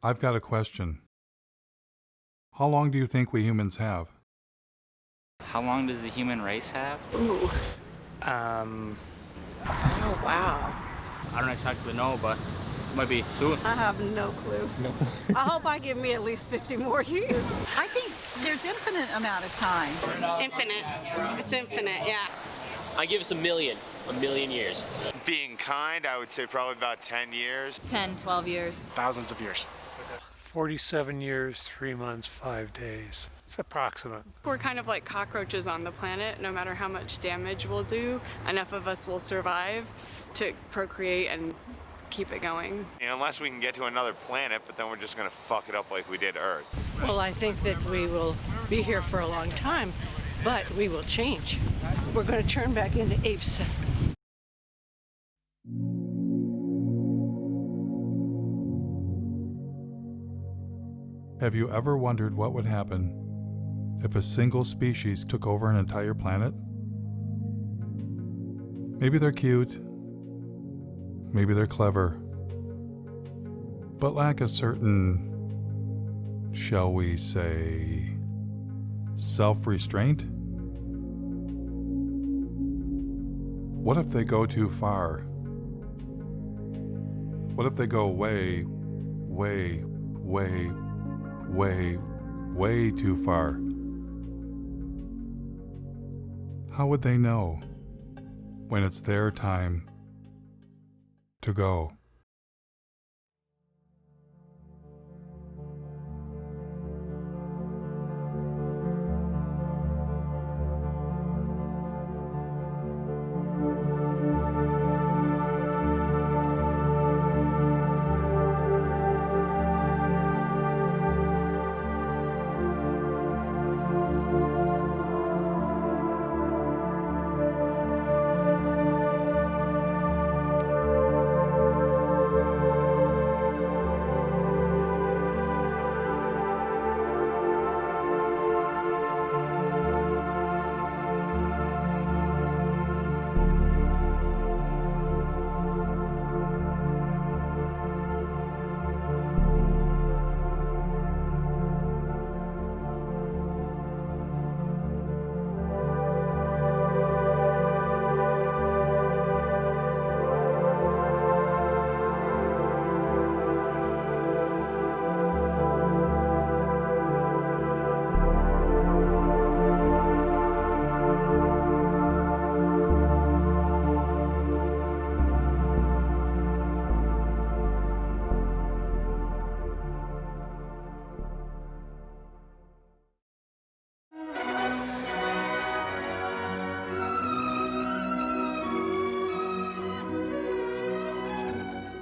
I've got a question. How long do you think we humans have? How long does the human race have? Ooh. Um, Oh, wow. I don't exactly know, but it might be soon. I have no clue. No. I hope I give me at least 50 more years. I think there's infinite amount of time. Infinite. It's infinite, yeah. I give us a million years. Being kind, I would say probably about 10 years. 10, 12 years. Thousands of years. 47 years, 3 months, 5 days. It's approximate. We're kind of like cockroaches on the planet. No matter how much damage we'll do, enough of us will survive to procreate and keep it going. Unless we can get to another planet, but then we're just going to fuck it up like we did Earth. Well, I think that we will be here for a long time, but we will change. We're going to turn back into apes. Have you ever wondered what would happen if a single species took over an entire planet? Maybe they're cute, maybe they're clever, but lack a certain, shall we say, self-restraint? What if they go too far? What if they go way, way, way, way, way too far? How would they know when it's their time to go?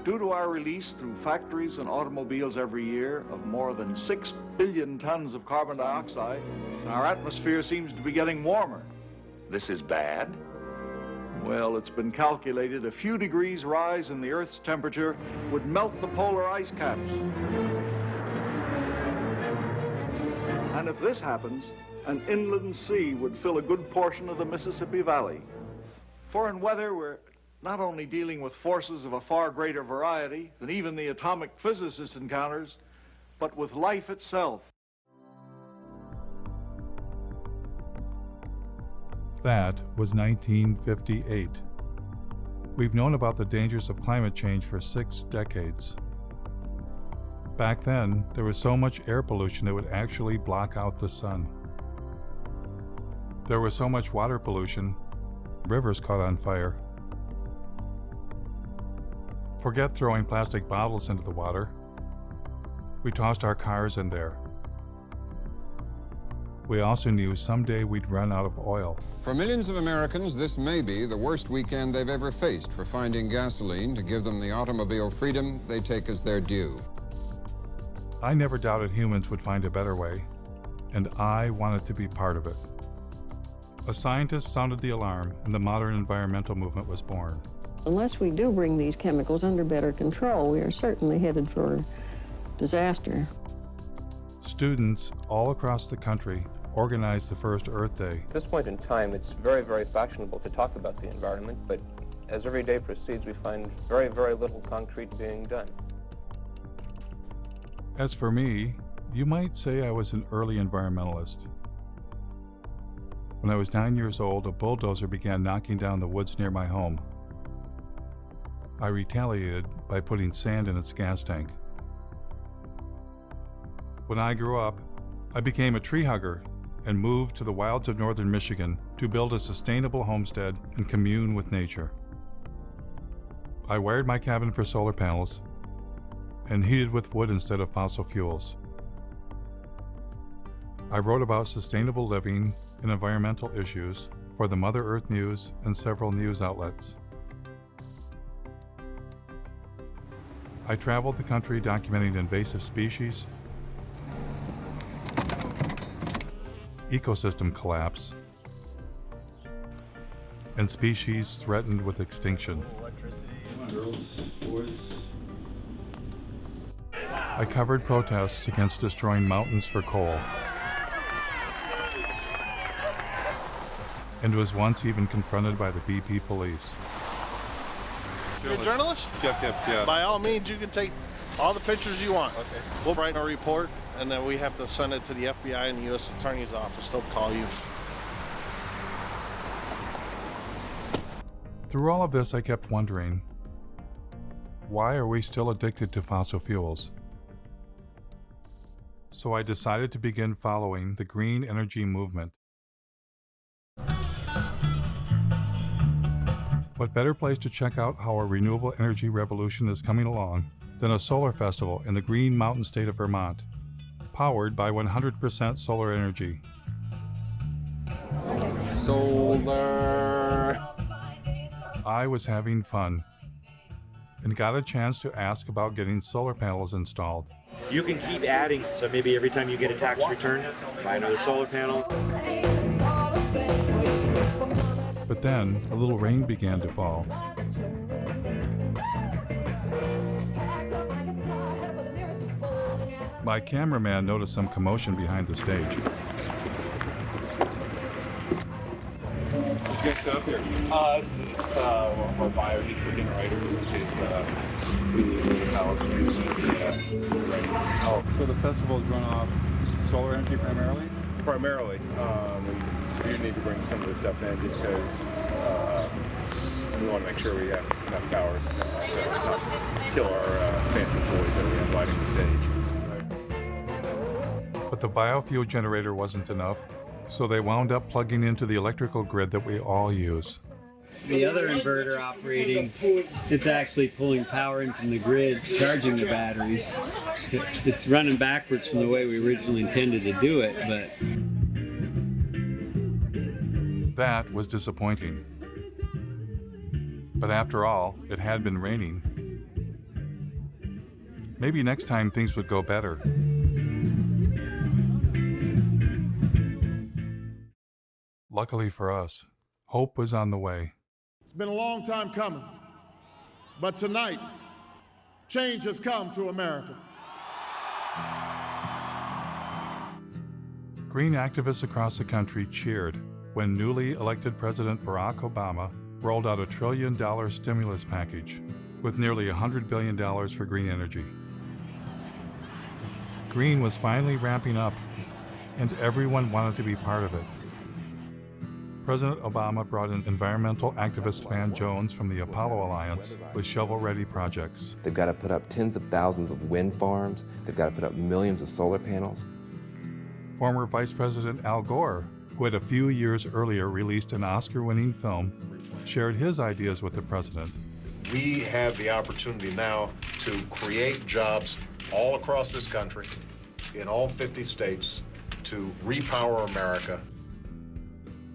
Due to our release through factories and automobiles every year of more than 6 billion tons of carbon dioxide, our atmosphere seems to be getting warmer. This is bad? Well, it's been calculated a few degrees rise in the Earth's temperature would melt the polar ice caps. And if this happens, an inland sea would fill a good portion of the Mississippi Valley. For in weather, we're not only dealing with forces of a far greater variety than even the atomic physicist encounters, but with life itself. That was 1958. We've known about the dangers of climate change for 6 decades. Back then, there was so much air pollution it would actually block out the sun. There was so much water pollution, rivers caught on fire. Forget throwing plastic bottles into the water. We tossed our cars in there. We also knew someday we'd run out of oil. For millions of Americans, this may be the worst weekend they've ever faced for finding gasoline to give them the automobile freedom they take as their due. I never doubted humans would find a better way, and I wanted to be part of it. A scientist sounded the alarm, and the modern environmental movement was born. Unless we do bring these chemicals under better control, we are certainly headed for disaster. Students all across the country organized the first Earth Day. At this point in time, it's very, very fashionable to talk about the environment, but as every day proceeds, we find very, very little concrete being done. As for me, you might say I was an early environmentalist. When I was 9 years old, a bulldozer began knocking down the woods near my home. I retaliated by putting sand in its gas tank. When I grew up, I became a tree hugger and moved to the wilds of northern Michigan to build a sustainable homestead and commune with nature. I wired my cabin for solar panels and heated with wood instead of fossil fuels. I wrote about sustainable living and environmental issues for the Mother Earth News and several news outlets. I traveled the country documenting invasive species, ecosystem collapse, and species threatened with extinction. I covered protests against destroying mountains for coal, and was once even confronted by the BP police. You're a journalist? Jeff Gibbs, yeah. By all means, you can take all the pictures you want. Okay. We'll write a report, and then we have to send it to the FBI and the U.S. Attorney's Office. They'll call you. Through all of this, I kept wondering, why are we still addicted to fossil fuels? So I decided to begin following the green energy movement. What better place to check out how our renewable energy revolution is coming along than a solar festival in the Green Mountain state of Vermont, powered by 100% solar energy. Solar. I was having fun and got a chance to ask about getting solar panels installed. You can keep adding, so maybe every time you get a tax return, buy another solar panel. But then, a little rain began to fall. My cameraman noticed some commotion behind the stage. What'd you guys set up here? This is one of our biodiesel generators in case we lose the power. Oh, so the festivals run off solar energy primarily? Primarily. We do need to bring some of this stuff in just because we want to make sure we have enough power to not kill our fancy toys that we have lighting the stage. But the biofuel generator wasn't enough, so they wound up plugging into the electrical grid that we all use. The other inverter operating, it's actually pulling power in from the grid, charging the batteries. It's running backwards from the way we originally intended to do it, but... That was disappointing. But after all, it had been raining. Maybe next time things would go better. Luckily for us, hope was on the way. It's been a long time coming, but tonight, change has come to America. Green activists across the country cheered when newly elected President Barack Obama rolled out $1 trillion stimulus package with nearly $100 billion for green energy. Green was finally ramping up, and everyone wanted to be part of it. President Obama brought in environmental activist Van Jones from the Apollo Alliance with shovel-ready projects. They've got to put up tens of thousands of wind farms. They've got to put up millions of solar panels. Former Vice President Al Gore, who had a few years earlier released an Oscar-winning film, shared his ideas with the president. We have the opportunity now to create jobs all across this country, in all 50 states, to repower America.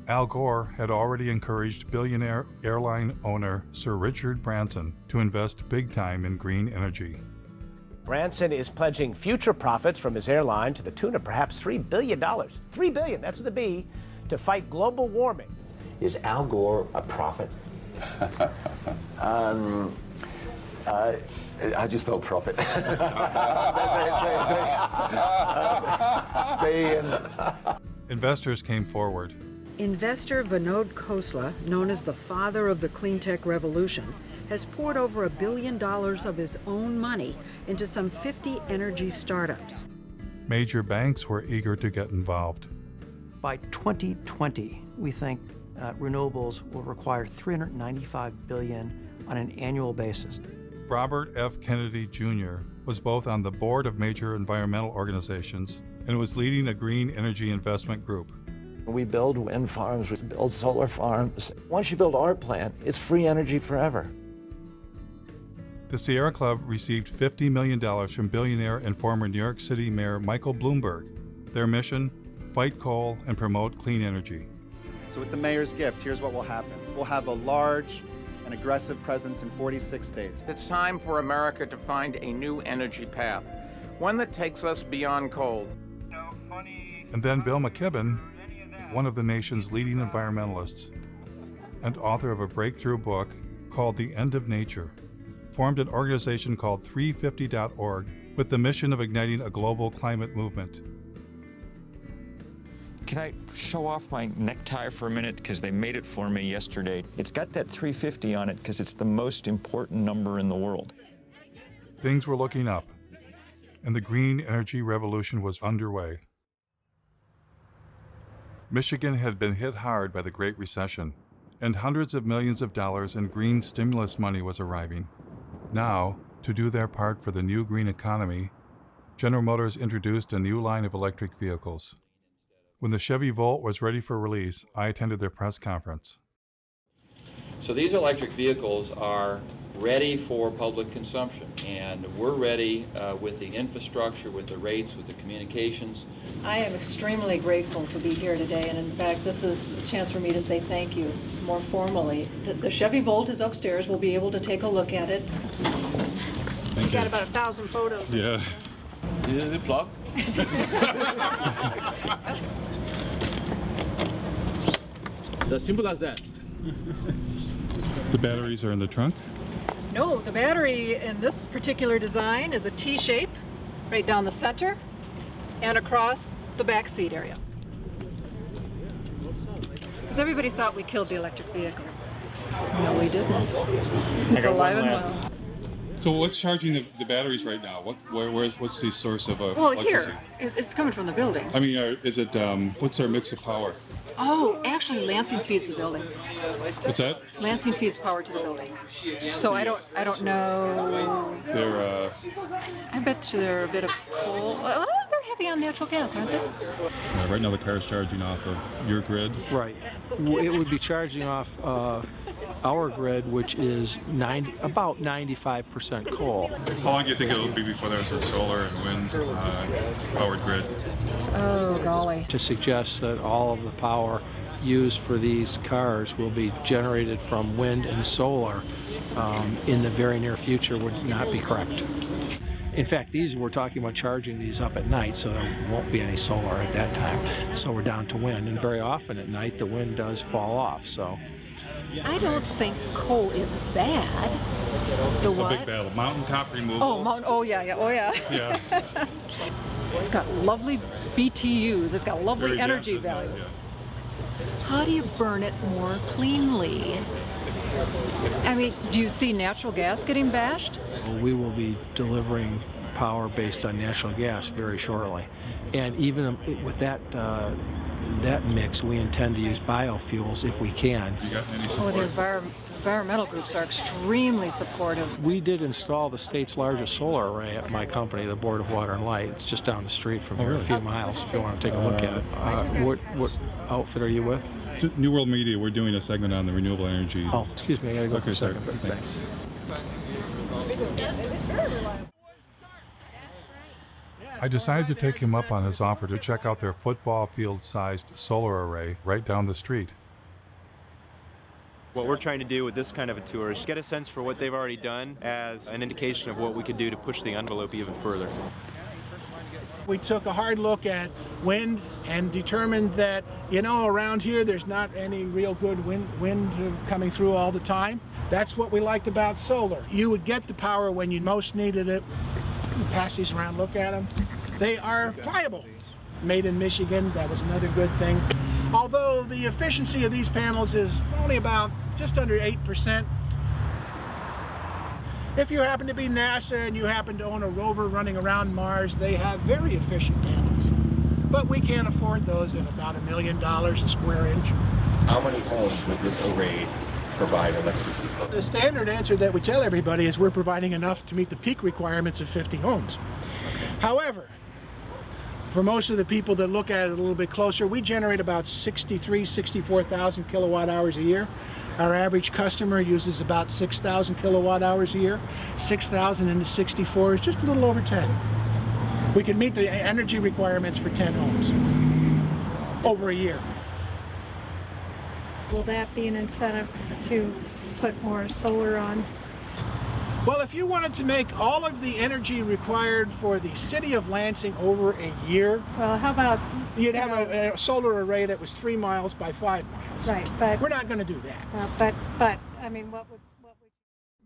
Al Gore had already encouraged billionaire airline owner Sir Richard Branson to invest big time in green energy. Branson is pledging future profits from his airline to the tune of perhaps $3 billion. $3 billion, that's with a B, to fight global warming. Is Al Gore a prophet? How'd you spell prophet? Investors came forward. Investor Vinod Khosla, known as the father of the clean tech revolution, has poured over $1 billion of his own money into some 50 energy startups. Major banks were eager to get involved. By 2020, we think renewables will require $395 billion on an annual basis. Robert F. Kennedy Jr. was both on the board of major environmental organizations and was leading a green energy investment group. We build wind farms, we build solar farms. Once you build our plant, it's free energy forever. The Sierra Club received $50 million from billionaire and former New York City Mayor Michael Bloomberg. Their mission, fight coal and promote clean energy. So with the mayor's gift, here's what will happen. We'll have a large and aggressive presence in 46 states. It's time for America to find a new energy path, one that takes us beyond coal. And then Bill McKibben, one of the nation's leading environmentalists and author of a breakthrough book called The End of Nature, formed an organization called 350.org with the mission of igniting a global climate movement. Can I show off my necktie for a minute? Because they made it for me yesterday. It's got that 350 on it because it's the most important number in the world. Things were looking up, and the green energy revolution was underway. Michigan had been hit hard by the Great Recession, and hundreds of millions of dollars in green stimulus money was arriving. Now, to do their part for the new green economy, General Motors introduced a new line of electric vehicles. When the Chevy Volt was ready for release, I attended their press conference. So these electric vehicles are ready for public consumption, and we're ready with the infrastructure, with the rates, with the communications. I am extremely grateful to be here today, and in fact, this is a chance for me to say thank you more formally. The Chevy Volt is upstairs. We'll be able to take a look at it. We've got about 1,000 photos. Yeah. Is it plugged? It's as simple as that. The batteries are in the trunk? No, the battery in this particular design is a T shape right down the center and across the back seat area. Because everybody thought we killed the electric vehicle. No, we didn't. It's alive and well. So what's charging the batteries right now? What's the source of Well, electricity? here, it's coming from the building. I mean, is it, what's our mix of power? Oh, actually, Lansing feeds the building. What's that? Lansing feeds power to the building. So I don't know. They're, I bet you they're a bit of coal. Well, they're heavy on natural gas, aren't they? right now the car's charging off of your grid? Right. It would be charging off our grid, which is about 95% coal. How long do you think it'll be before there's a solar and wind powered grid? Oh, golly. To suggest that all of the power used for these cars will be generated from wind and solar in the very near future would not be correct. In fact, we're talking about charging these up at night, so there won't be any solar at that time. So we're down to wind, and very often at night the wind does fall off. So I don't think coal is bad. The what? A big battle. Mountaintop removal. Oh, yeah. Yeah. It's got lovely BTUs. It's got lovely Very energy dense, value. isn't it? How do you burn it more cleanly? I mean, do you see natural gas getting bashed? we will be delivering power based on natural gas very shortly. And even with that mix, we intend to use biofuels if we can. You got any support? Oh, the environmental groups are extremely supportive. We did install the state's largest solar array at my company, the Board of Water and Light. It's just down the street from here, a few miles, if you want to take a look at it. What outfit are you with? New World Media. We're doing a segment on the renewable energy. Oh, excuse me, I gotta go for a second. Sorry. Thanks. I decided to take him up on his offer to check out their football field-sized solar array right down the street. What we're trying to do with this kind of a tour is get a sense for what they've already done as an indication of what we could do to push the envelope even further. We took a hard look at wind and determined that, around here there's not any real good wind coming through all the time. That's what we liked about solar. You would get the power when you most needed it. Pass these around, look at them. They are pliable. Made in Michigan, that was another good thing. Although the efficiency of these panels is only about just under 8%. If you happen to be NASA and you happen to own a rover running around Mars, they have very efficient panels. But we can't afford those at about $1 million a square inch. How many homes would this array provide electricity for? The standard answer that we tell everybody is we're providing enough to meet the peak requirements of 50 homes. However, for most of the people that look at it a little bit closer, we generate about 64,000 kilowatt hours a year. Our average customer uses about 6,000 kilowatt hours a year. 6,000 into 64 is just a little over 10. We can meet the energy requirements for 10 homes over a year. Will that be an incentive to put more solar on? Well, if you wanted to make all of the energy required for the city of Lansing over a year, well, how about you'd have a solar array that was 3 miles by 5 miles. Right, but we're not going to do that. But I mean, what would?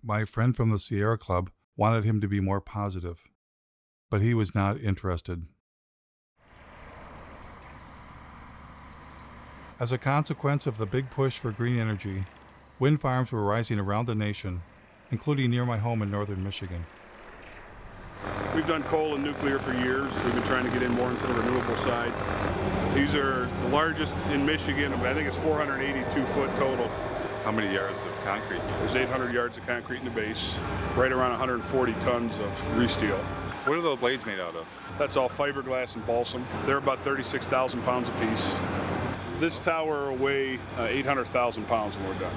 My friend from the Sierra Club wanted him to be more positive, but he was not interested. As a consequence of the big push for green energy, wind farms were rising around the nation, including near my home in northern Michigan. We've done coal and nuclear for years. We've been trying to get in more into the renewable side. These are the largest in Michigan. I think it's 482 foot total. How many yards of concrete? There's 800 yards of concrete in the base, right around 140 tons of re-steel. What are those blades made out of? That's all fiberglass and balsam. They're about 36,000 pounds apiece. This tower will weigh 800,000 pounds when we're done.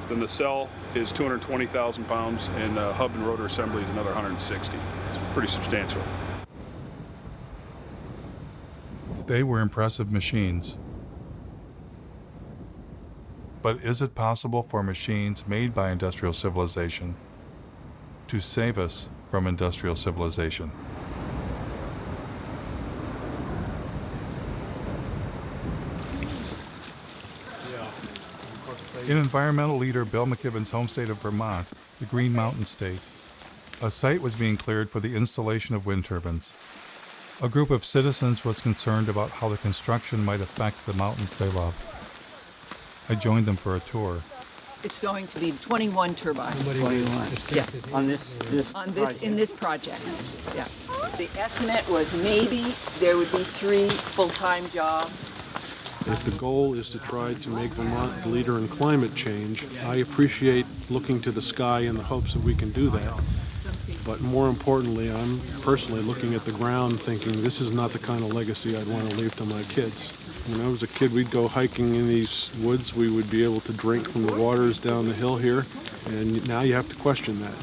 Then the cell is 220,000 pounds, and hub and rotor assembly is another 160. It's pretty substantial. They were impressive machines. But is it possible for machines made by industrial civilization to save us from industrial civilization? In environmental leader Bill McKibben's home state of Vermont, the Green Mountain State, a site was being cleared for the installation of wind turbines. A group of citizens was concerned about how the construction might affect the mountains they love. I joined them for a tour. It's going to be 21 turbines. 21. Yeah. On this In this project. Yeah. The estimate was maybe there would be 3 full-time jobs. If the goal is to try to make Vermont the leader in climate change, I appreciate looking to the sky in the hopes that we can do that. But more importantly, I'm personally looking at the ground thinking this is not the kind of legacy I'd want to leave to my kids. When I was a kid, we'd go hiking in these woods. We would be able to drink from the waters down the hill here, and now you have to question that.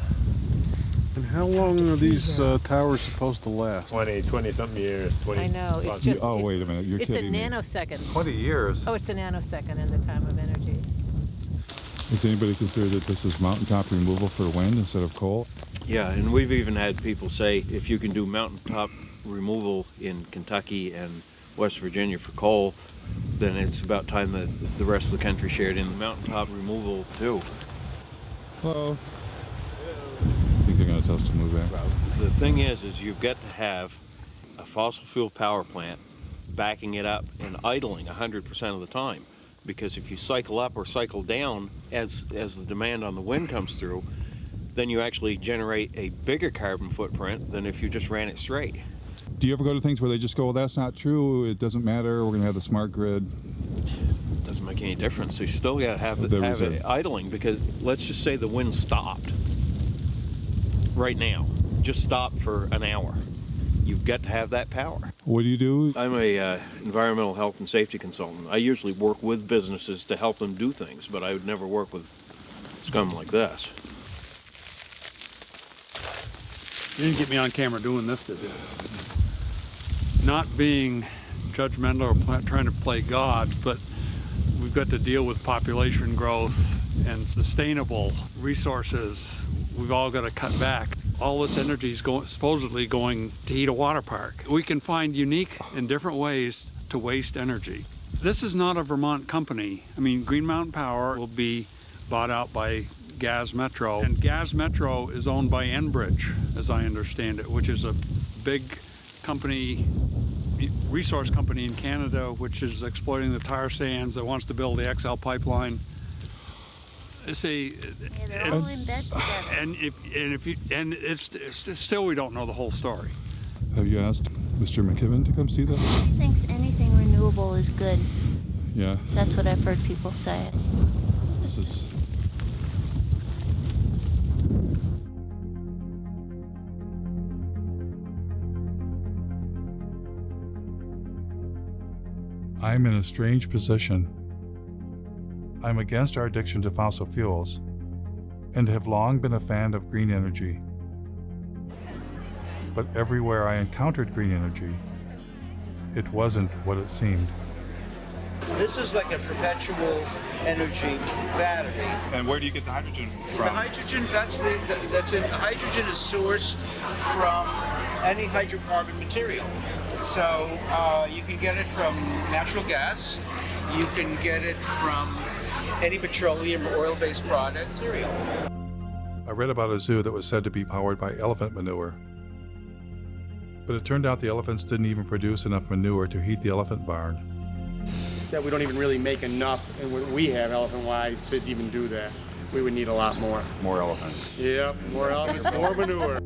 And how long are these towers supposed to last? 20-something years. 20. I know. It's just. Oh, wait a minute. You're kidding me. It's a nanosecond. 20 years. Oh, it's a nanosecond in the time of energy. Does anybody consider that this is mountaintop removal for wind instead of coal? Yeah, and we've even had people say if you can do mountaintop removal in Kentucky and West Virginia for coal, then it's about time that the rest of the country shared in the mountaintop removal too. Hello. I think they're going to tell us to move back. The thing is you've got to have a fossil fuel power plant backing it up and idling 100% of the time. Because if you cycle up or cycle down as the demand on the wind comes through, then you actually generate a bigger carbon footprint than if you just ran it straight. Do you ever go to things where they just go, well, that's not true, it doesn't matter, we're going to have the smart grid? Doesn't make any difference. You still got to have it idling, because let's just say the wind stopped right now, just stopped for an hour. You've got to have that power. What do you do? I'm a environmental health and safety consultant. I usually work with businesses to help them do things, but I would never work with scum like this. You didn't get me on camera doing this, did you? Not being judgmental or trying to play God, but we've got to deal with population growth and sustainable resources. We've all got to cut back. all this energy is supposedly going to heat a water park. We can find unique and different ways to waste energy. This is not a Vermont company. I mean, Green Mountain Power will be bought out by Gas Metro, and Gas Metro is owned by Enbridge, as I understand it, which is a big company, resource company in Canada, which is exploiting the tar sands, that wants to build the XL pipeline. See, they're all in bed together. Still we don't know the whole story. Have you asked Mr. McKibben to come see that? He thinks anything renewable is good. Yeah. So that's what I've heard people say. This is... I'm in a strange position. I'm against our addiction to fossil fuels and have long been a fan of green energy. But everywhere I encountered green energy, it wasn't what it seemed. This is like a perpetual energy battery. And where do you get the hydrogen from? The hydrogen, hydrogen is sourced from any hydrocarbon material. So you can get it from natural gas, you can get it from any petroleum or oil-based product material. I read about a zoo that was said to be powered by elephant manure. But it turned out the elephants didn't even produce enough manure to heat the elephant barn. That we don't even really make enough, and what we have elephant-wise, to even do that. We would need a lot more. More elephants. Yep, more elephants, more manure.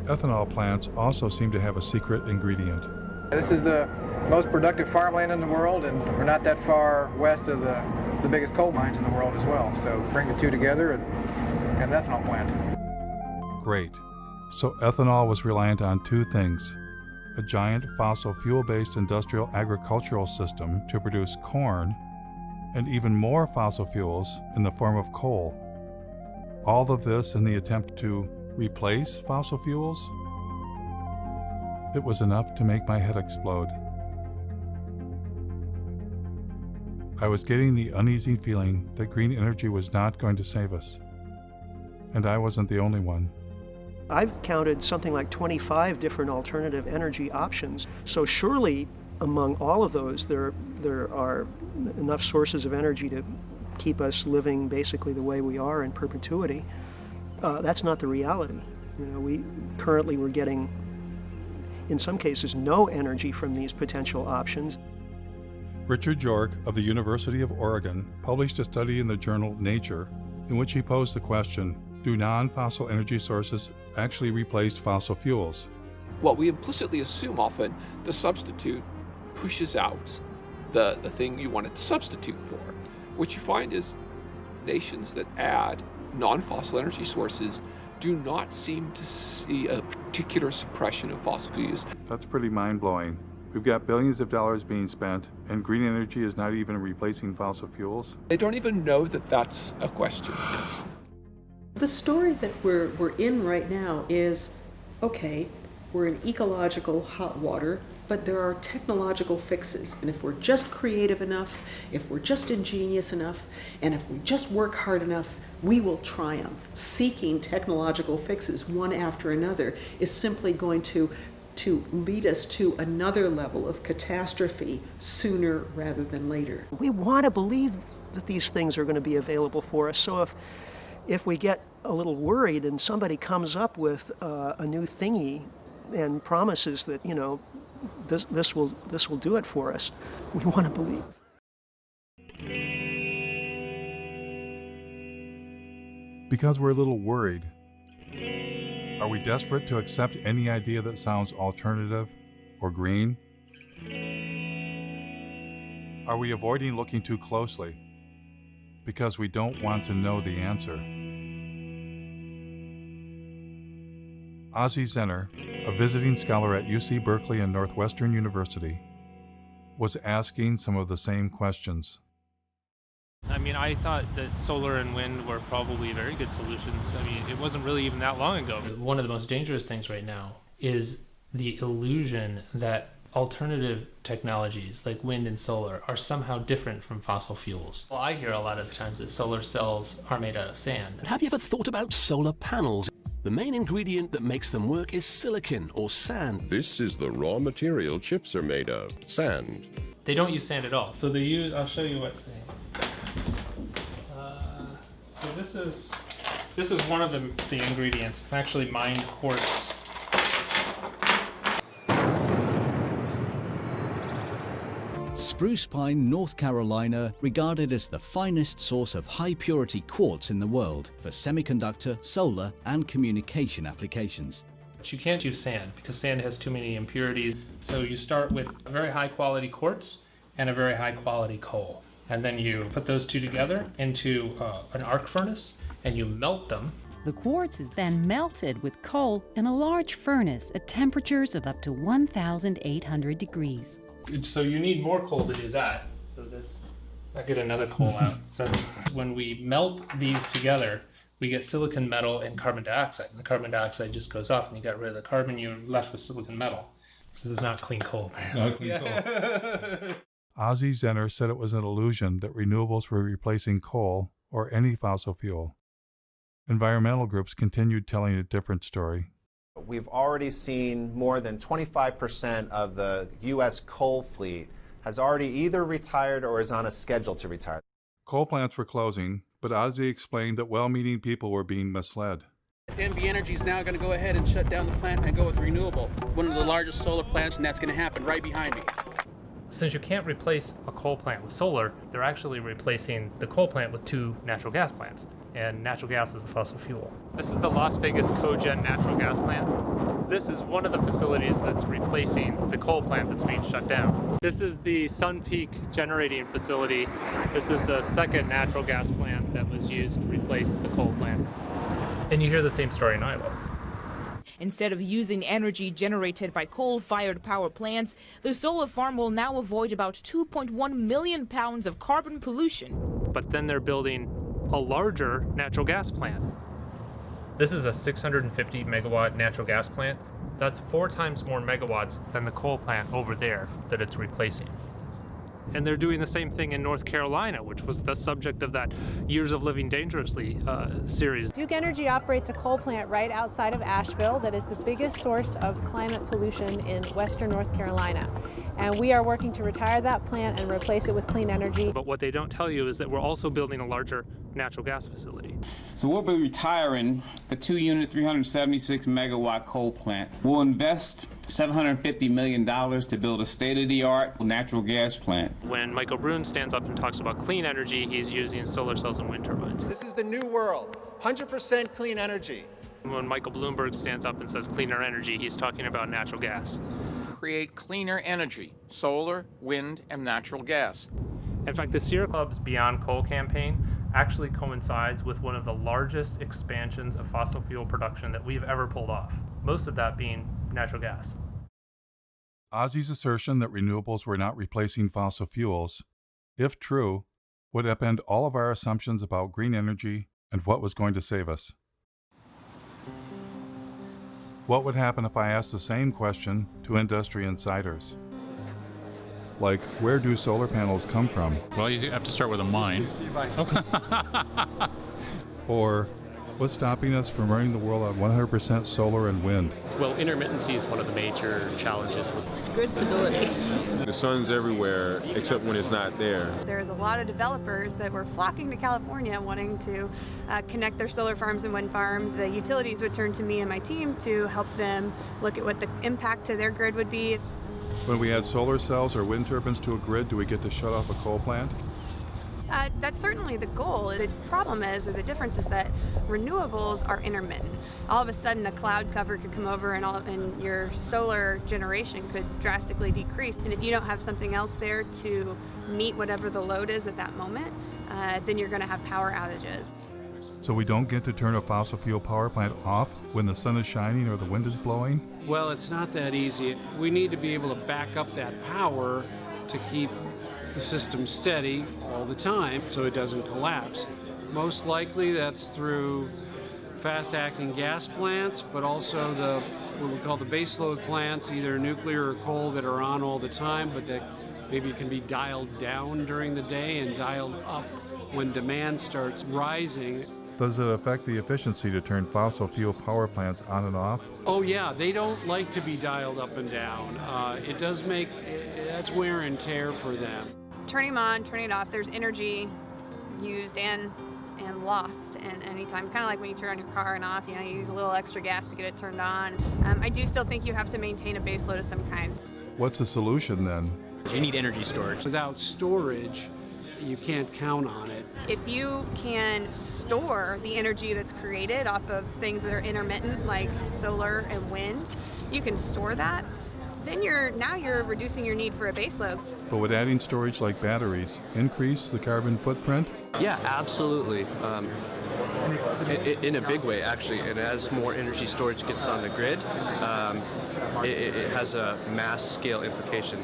Ethanol plants also seem to have a secret ingredient. This is the most productive farmland in the world, and we're not that far west of the biggest coal mines in the world as well. So bring the two together and get an ethanol plant. Great. So ethanol was reliant on two things: a giant fossil fuel-based industrial agricultural system to produce corn, and even more fossil fuels in the form of coal. All of this in the attempt to replace fossil fuels? It was enough to make my head explode. I was getting the uneasy feeling that green energy was not going to save us. And I wasn't the only one. I've counted something like 25 different alternative energy options. So surely among all of those, there are enough sources of energy to keep us living basically the way we are in perpetuity. That's not the reality. You know, we're getting, in some cases, no energy from these potential options. Richard York of the University of Oregon published a study in the journal Nature in which he posed the question, do non-fossil energy sources actually replace fossil fuels? Well, we implicitly assume often the substitute pushes out the thing you want it to substitute for. What you find is nations that add non-fossil energy sources do not seem to see a particular suppression of fossil fuels. That's pretty mind-blowing. We've got billions of dollars being spent, and green energy is not even replacing fossil fuels? They don't even know that that's a question, yes. The story that we're in right now is, okay, we're in ecological hot water, but there are technological fixes. And if we're just creative enough, if we're just ingenious enough, and if we just work hard enough, we will triumph. Seeking technological fixes one after another is simply going to lead us to another level of catastrophe sooner rather than later. We want to believe that these things are going to be available for us. So if we get a little worried and somebody comes up with a new thingy and promises that, you know, this will do it for us, we want to believe. Because we're a little worried. Are we desperate to accept any idea that sounds alternative or green? Are we avoiding looking too closely because we don't want to know the answer? Ozzie Zenner, a visiting scholar at UC Berkeley and Northwestern University, was asking some of the same questions. I mean, I thought that solar and wind were probably very good solutions. I mean, it wasn't really even that long ago. One of the most dangerous things right now is the illusion that alternative technologies like wind and solar are somehow different from fossil fuels. Well, I hear a lot of times that solar cells are made out of sand. Have you ever thought about solar panels? The main ingredient that makes them work is silicon or sand. This is the raw material chips are made of, sand. They don't use sand at all. So they use, I'll show you what so this is one of the ingredients. It's actually mined quartz. Spruce Pine, North Carolina, regarded as the finest source of high-purity quartz in the world for semiconductor, solar, and communication applications. But you can't use sand because sand has too many impurities. So you start with a very high-quality quartz and a very high-quality coal. And then you put those two together into an arc furnace and you melt them. The quartz is then melted with coal in a large furnace at temperatures of up to 1,800 degrees. So you need more coal to do that. So that's, I get another coal out. So that's, when we melt these together, we get silicon metal and carbon dioxide. And the carbon dioxide just goes off and you got rid of the carbon, you're left with silicon metal. This is not clean coal. Not clean coal. Ozzie Zenner said it was an illusion that renewables were replacing coal or any fossil fuel. Environmental groups continued telling a different story. We've already seen more than 25% of the U.S. coal fleet has already either retired or is on a schedule to retire. Coal plants were closing, but Ozzie explained that well-meaning people were being misled. NV Energy is now going to go ahead and shut down the plant and go with renewable. One of the largest solar plants, and that's going to happen right behind me. Since you can't replace a coal plant with solar, they're actually replacing the coal plant with 2 natural gas plants. And natural gas is a fossil fuel. This is the Las Vegas cogen natural gas plant. This is one of the facilities that's replacing the coal plant that's being shut down. This is the Sun Peak generating facility. This is the second natural gas plant that was used to replace the coal plant. And you hear the same story in Iowa. Instead of using energy generated by coal-fired power plants, the solar farm will now avoid about 2.1 million pounds of carbon pollution. But then they're building a larger natural gas plant. This is a 650 megawatt natural gas plant. That's 4 times more megawatts than the coal plant over there that it's replacing. And they're doing the same thing in North Carolina, which was the subject of that Years of Living Dangerously series. Duke Energy operates a coal plant right outside of Asheville that is the biggest source of climate pollution in western North Carolina. And we are working to retire that plant and replace it with clean energy. But what they don't tell you is that we're also building a larger natural gas facility. So we'll be retiring the 2-unit, 376 megawatt coal plant. We'll invest $750 million to build a state-of-the-art natural gas plant. When Michael Brune stands up and talks about clean energy, he's using solar cells and wind turbines. This is the new world, 100% clean energy. When Michael Bloomberg stands up and says cleaner energy, he's talking about natural gas. Create cleaner energy, solar, wind, and natural gas. In fact, the Sierra Club's Beyond Coal campaign actually coincides with one of the largest expansions of fossil fuel production that we've ever pulled off, most of that being natural gas. Ozzie's assertion that renewables were not replacing fossil fuels, if true, would upend all of our assumptions about green energy and what was going to save us. What would happen if I asked the same question to industry insiders? Like, where do solar panels come from? Well, you have to start with a mine. Or, what's stopping us from running the world on 100% solar and wind? Well, intermittency is one of the major challenges with grid stability. The sun's everywhere except when it's not there. There's a lot of developers that were flocking to California wanting to connect their solar farms and wind farms. The utilities would turn to me and my team to help them look at what the impact to their grid would be. When we add solar cells or wind turbines to a grid, do we get to shut off a coal plant? That's certainly the goal. The problem is, or the difference is that renewables are intermittent. All of a sudden a cloud cover could come over and your solar generation could drastically decrease. And if you don't have something else there to meet whatever the load is at that moment, then you're going to have power outages. So we don't get to turn a fossil fuel power plant off when the sun is shining or the wind is blowing? Well, it's not that easy. We need to be able to back up that power to keep the system steady all the time so it doesn't collapse. Most likely that's through fast-acting gas plants, but also what we call the baseload plants, either nuclear or coal, that are on all the time, but that maybe can be dialed down during the day and dialed up when demand starts rising. Does it affect the efficiency to turn fossil fuel power plants on and off? Oh yeah, they don't like to be dialed up and down. It does make, that's wear and tear for them. Turning them on, turning it off, there's energy used and lost in any time. Kind of like when you turn on your car and off, you use a little extra gas to get it turned on. I do still think you have to maintain a base load of some kinds. What's the solution then? You need energy storage. Without storage, you can't count on it. If you can store the energy that's created off of things that are intermittent, like solar and wind, you can store that, then you're reducing your need for a base load. But would adding storage like batteries increase the carbon footprint? Yeah, absolutely. In a big way, actually. And as more energy storage gets on the grid, it has a mass scale implication.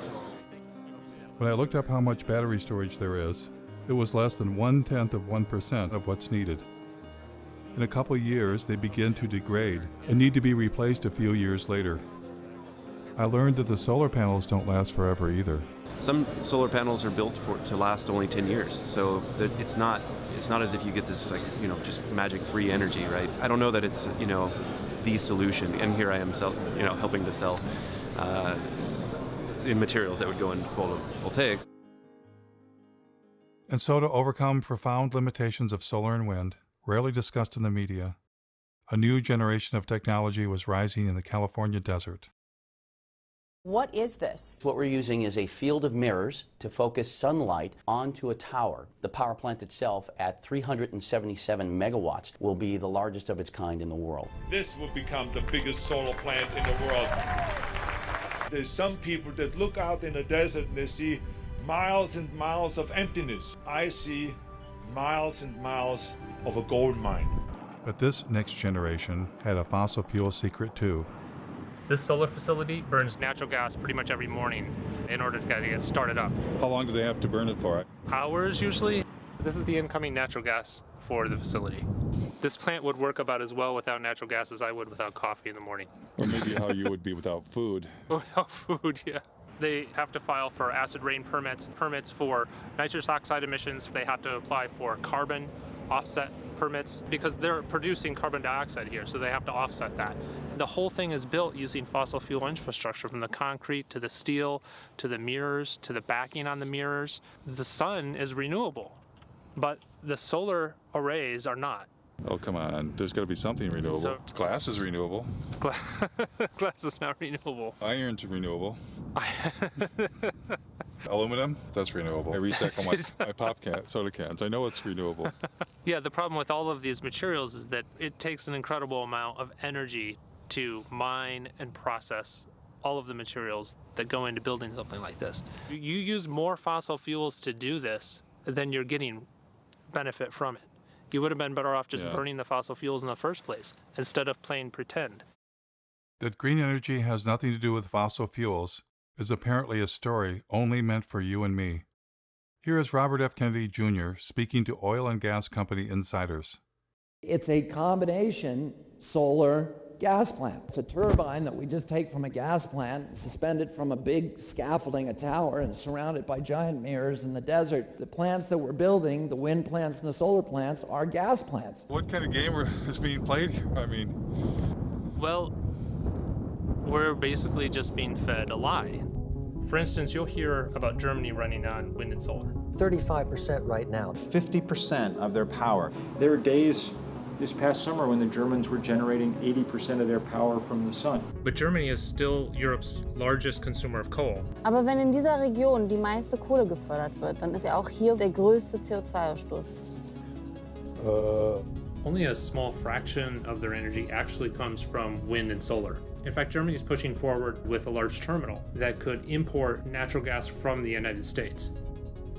When I looked up how much battery storage there is, it was less than 0.1% of what's needed. In a couple years, they begin to degrade and need to be replaced a few years later. I learned that the solar panels don't last forever either. Some solar panels are built to last only 10 years, so it's not as if you get this just magic free energy, right? I don't know that it's the solution, and here I am helping to sell in materials that would go into photovoltaics. And so to overcome profound limitations of solar and wind, rarely discussed in the media, a new generation of technology was rising in the California desert. What is this? What we're using is a field of mirrors to focus sunlight onto a tower. The power plant itself, at 377 megawatts, will be the largest of its kind in the world. This will become the biggest solar plant in the world. There's some people that look out in the desert and they see miles and miles of emptiness. I see miles and miles of a gold mine. But this next generation had a fossil fuel secret too. This solar facility burns natural gas pretty much every morning in order to get it started up. How long do they have to burn it for? Hours usually. This is the incoming natural gas for the facility. This plant would work about as well without natural gas as I would without coffee in the morning. Or maybe how you would be without food. Without food, yeah. They have to file for acid rain permits for nitrous oxide emissions. They have to apply for carbon offset permits because they're producing carbon dioxide here, so they have to offset that. The whole thing is built using fossil fuel infrastructure, from the concrete to the steel to the mirrors to the backing on the mirrors. The sun is renewable, but the solar arrays are not. Oh, come on. There's got to be something renewable. Glass is renewable. Glass is not renewable. Iron's renewable. Aluminum, that's renewable. I recycle my pop soda cans. I know it's renewable. Yeah, the problem with all of these materials is that it takes an incredible amount of energy to mine and process all of the materials that go into building something like this. You use more fossil fuels to do this than you're getting benefit from it. You would have been better off just burning the fossil fuels in the first place instead of playing pretend. That green energy has nothing to do with fossil fuels is apparently a story only meant for you and me. Here is Robert F. Kennedy Jr. speaking to oil and gas company insiders. It's a combination solar gas plant. It's a turbine that we just take from a gas plant, suspend it from a big scaffolding, a tower, and surround it by giant mirrors in the desert. The plants that we're building, the wind plants and the solar plants, are gas plants. What kind of game is being played here? Well, we're basically just being fed a lie. For instance, you'll hear about Germany running on wind and solar. 35% right now. 50% of their power. There were days this past summer when the Germans were generating 80% of their power from the sun. But Germany is still Europe's largest consumer of coal. Aber wenn in dieser Region die meiste Kohle gefördert wird, dann ist ja auch hier der größte CO2-Ausstoß. Only a small fraction of their energy actually comes from wind and solar. In fact, Germany is pushing forward with a large terminal that could import natural gas from the United States.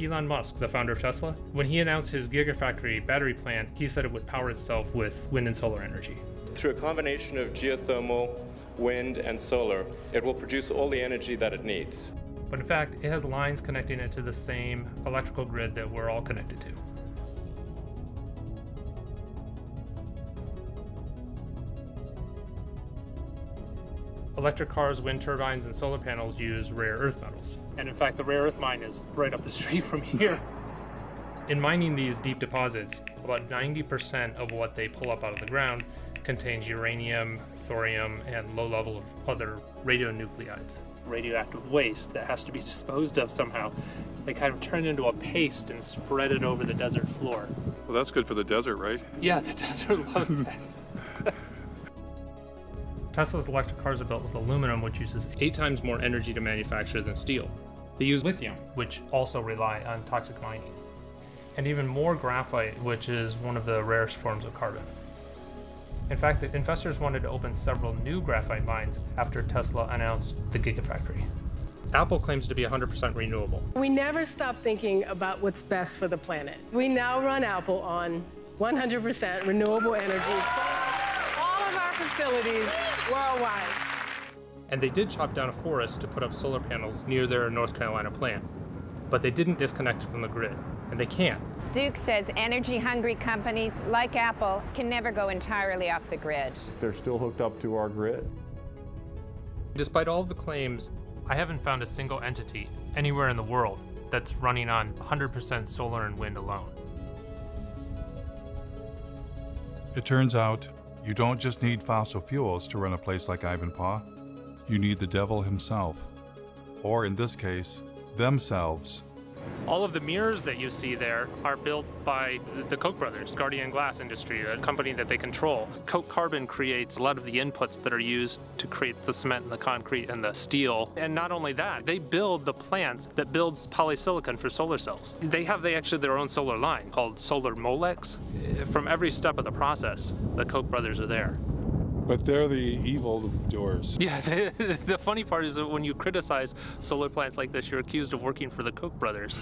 Elon Musk, the founder of Tesla, when he announced his Gigafactory battery plant, he said it would power itself with wind and solar energy. Through a combination of geothermal, wind, and solar, it will produce all the energy that it needs. But in fact, it has lines connecting it to the same electrical grid that we're all connected to. Electric cars, wind turbines, and solar panels use rare earth metals. And in fact, the rare earth mine is right up the street from here. In mining these deep deposits, About 90% of what they pull up out of the ground contains uranium, thorium, and low level of other radionuclides. Radioactive waste that has to be disposed of somehow. They kind of turn it into a paste and spread it over the desert floor. Well, that's good for the desert, right? Yeah, the desert loves that. Tesla's electric cars are built with aluminum, which uses 8 times more energy to manufacture than steel. They use lithium, which also rely on toxic mining, and even more graphite, which is one of the rarest forms of carbon. In fact, the investors wanted to open several new graphite mines after Tesla announced the Gigafactory. Apple claims to be 100% renewable. We never stop thinking about what's best for the planet. We now run Apple on 100% renewable energy. All of our facilities worldwide. And they did chop down a forest to put up solar panels near their North Carolina plant, but they didn't disconnect it from the grid, and they can't. Duke says energy-hungry companies like Apple can never go entirely off the grid. They're still hooked up to our grid. Despite all of the claims, I haven't found a single entity anywhere in the world that's running on 100% solar and wind alone. It turns out, you don't just need fossil fuels to run a place like Ivanpah. You need the devil himself. Or in this case, themselves. All of the mirrors that you see there are built by the Koch brothers, Guardian Glass Industry, a company that they control. Koch Carbon creates a lot of the inputs that are used to create the cement and the concrete and the steel. And not only that, they build the plants that builds polysilicon for solar cells. They actually their own solar line called Solar Molex. From every step of the process, the Koch brothers are there. But they're the evil doers. Yeah, the funny part is that when you criticize solar plants like this, you're accused of working for the Koch brothers.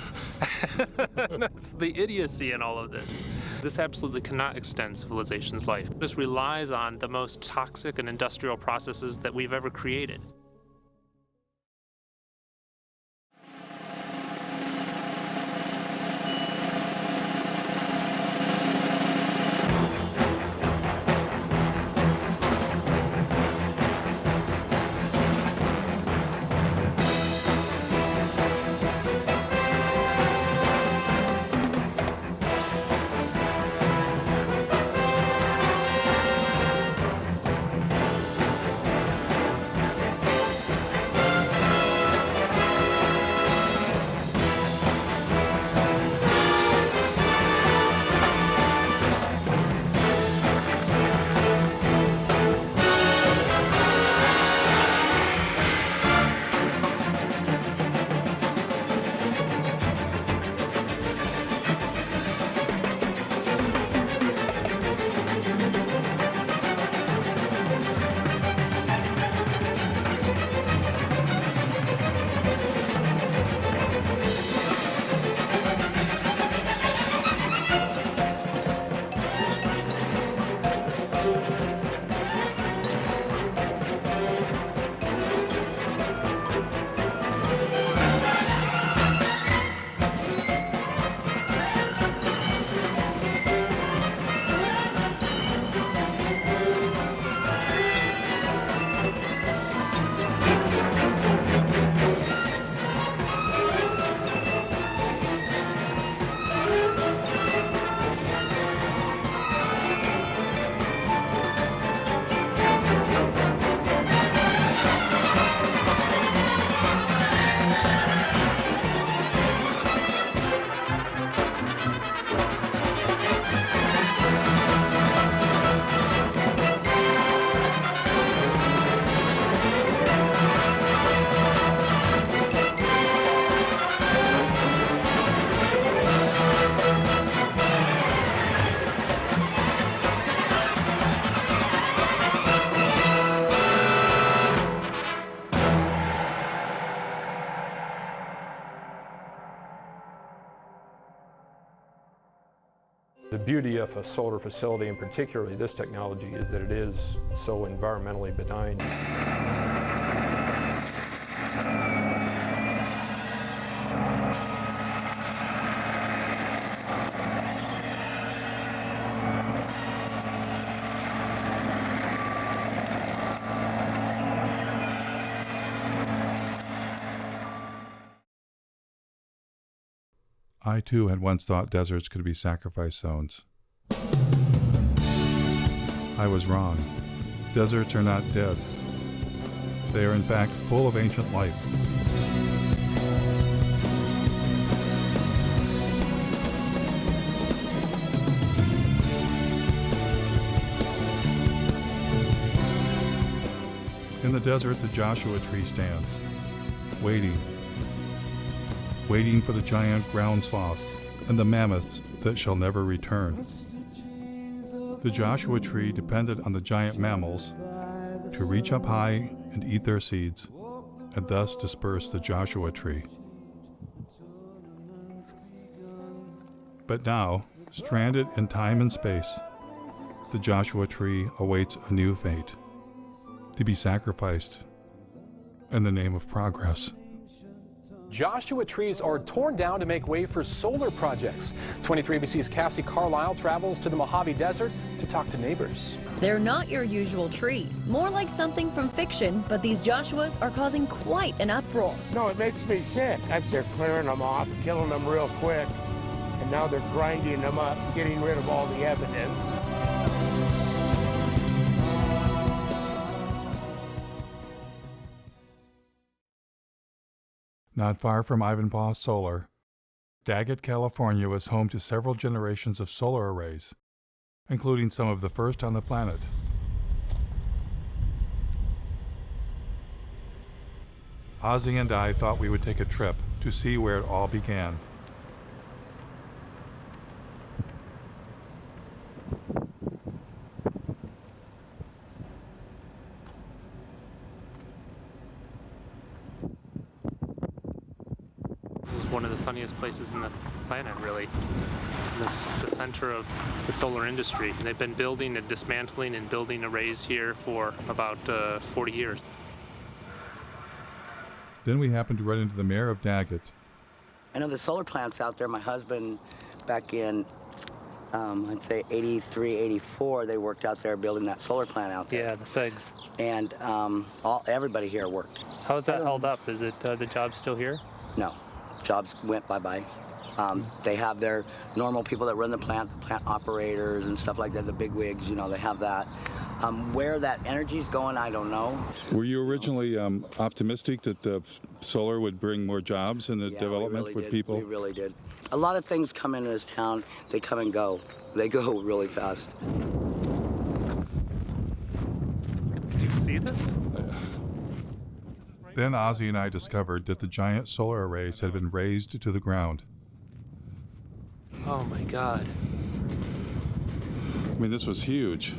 That's the idiocy in all of this. This absolutely cannot extend civilization's life. This relies on the most toxic and industrial processes that we've ever created. The beauty of a solar facility, and particularly this technology, is that it is so environmentally benign. I too had once thought deserts could be sacrifice zones. I was wrong. Deserts are not dead. They are in fact full of ancient life. In the desert, the Joshua tree stands, waiting for the giant ground sloths and the mammoths that shall never return. The Joshua tree depended on the giant mammals to reach up high and eat their seeds, and thus disperse the Joshua tree. But now, stranded in time and space, the Joshua tree awaits a new fate, to be sacrificed in the name of progress. Joshua trees are torn down to make way for solar projects. 23ABC's Cassie Carlisle travels to the Mojave Desert to talk to neighbors. They're not your usual tree, more like something from fiction, but these Joshuas are causing quite an uproar. No, it makes me sick. As they're clearing them off, killing them real quick, and now they're grinding them up, getting rid of all the evidence. Not far from Ivanpah Solar, Daggett, California was home to several generations of solar arrays, including some of the first on the planet. Ozzy and I thought we would take a trip to see where it all began. This is one of the sunniest places in the planet, really. This the center of the solar industry. And they've been building and dismantling and building arrays here for about 40 years. Then we happened to run into the mayor of Daggett. I know the solar plants out there. My husband, back in, I'd say 83, 84, they worked out there building that solar plant out there. Yeah, the SEGs. And everybody here worked. How is that held up? Is it the job still here? No, jobs went bye-bye. They have their normal people that run the plant operators and stuff like that, the big wigs, you know, they have that. Where that energy's going, I don't know. Were you originally optimistic that solar would bring more jobs and the development with people? We really did. A lot of things come into this town, they come and go. They go really fast. Did you see this? Then Ozzy and I discovered that the giant solar arrays had been razed to the ground. Oh my God. I mean, this was huge.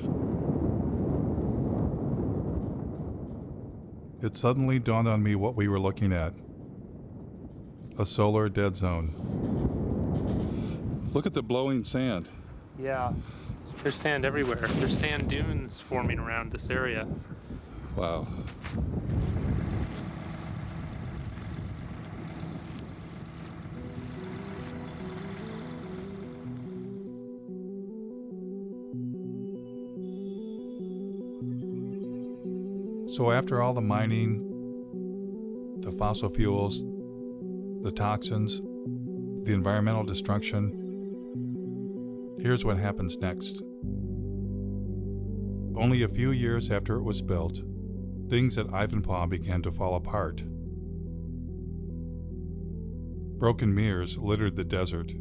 It suddenly dawned on me what we were looking at. A solar dead zone. Look at the blowing sand. Yeah, there's sand everywhere. There's sand dunes forming around this area. Wow. So after all the mining, the fossil fuels, the toxins, the environmental destruction, here's what happens next. Only a few years after it was built, things at Ivanpah began to fall apart. Broken mirrors littered the desert.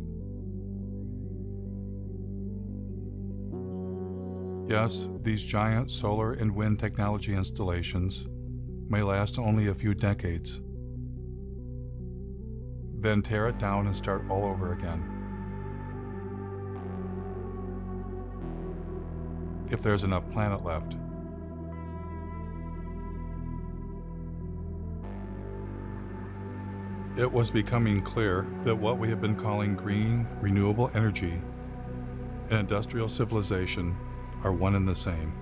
Yes, these giant solar and wind technology installations may last only a few decades, then tear it down and start all over again. If there's enough planet left. It was becoming clear that what we have been calling green, renewable energy and industrial civilization are one and the same.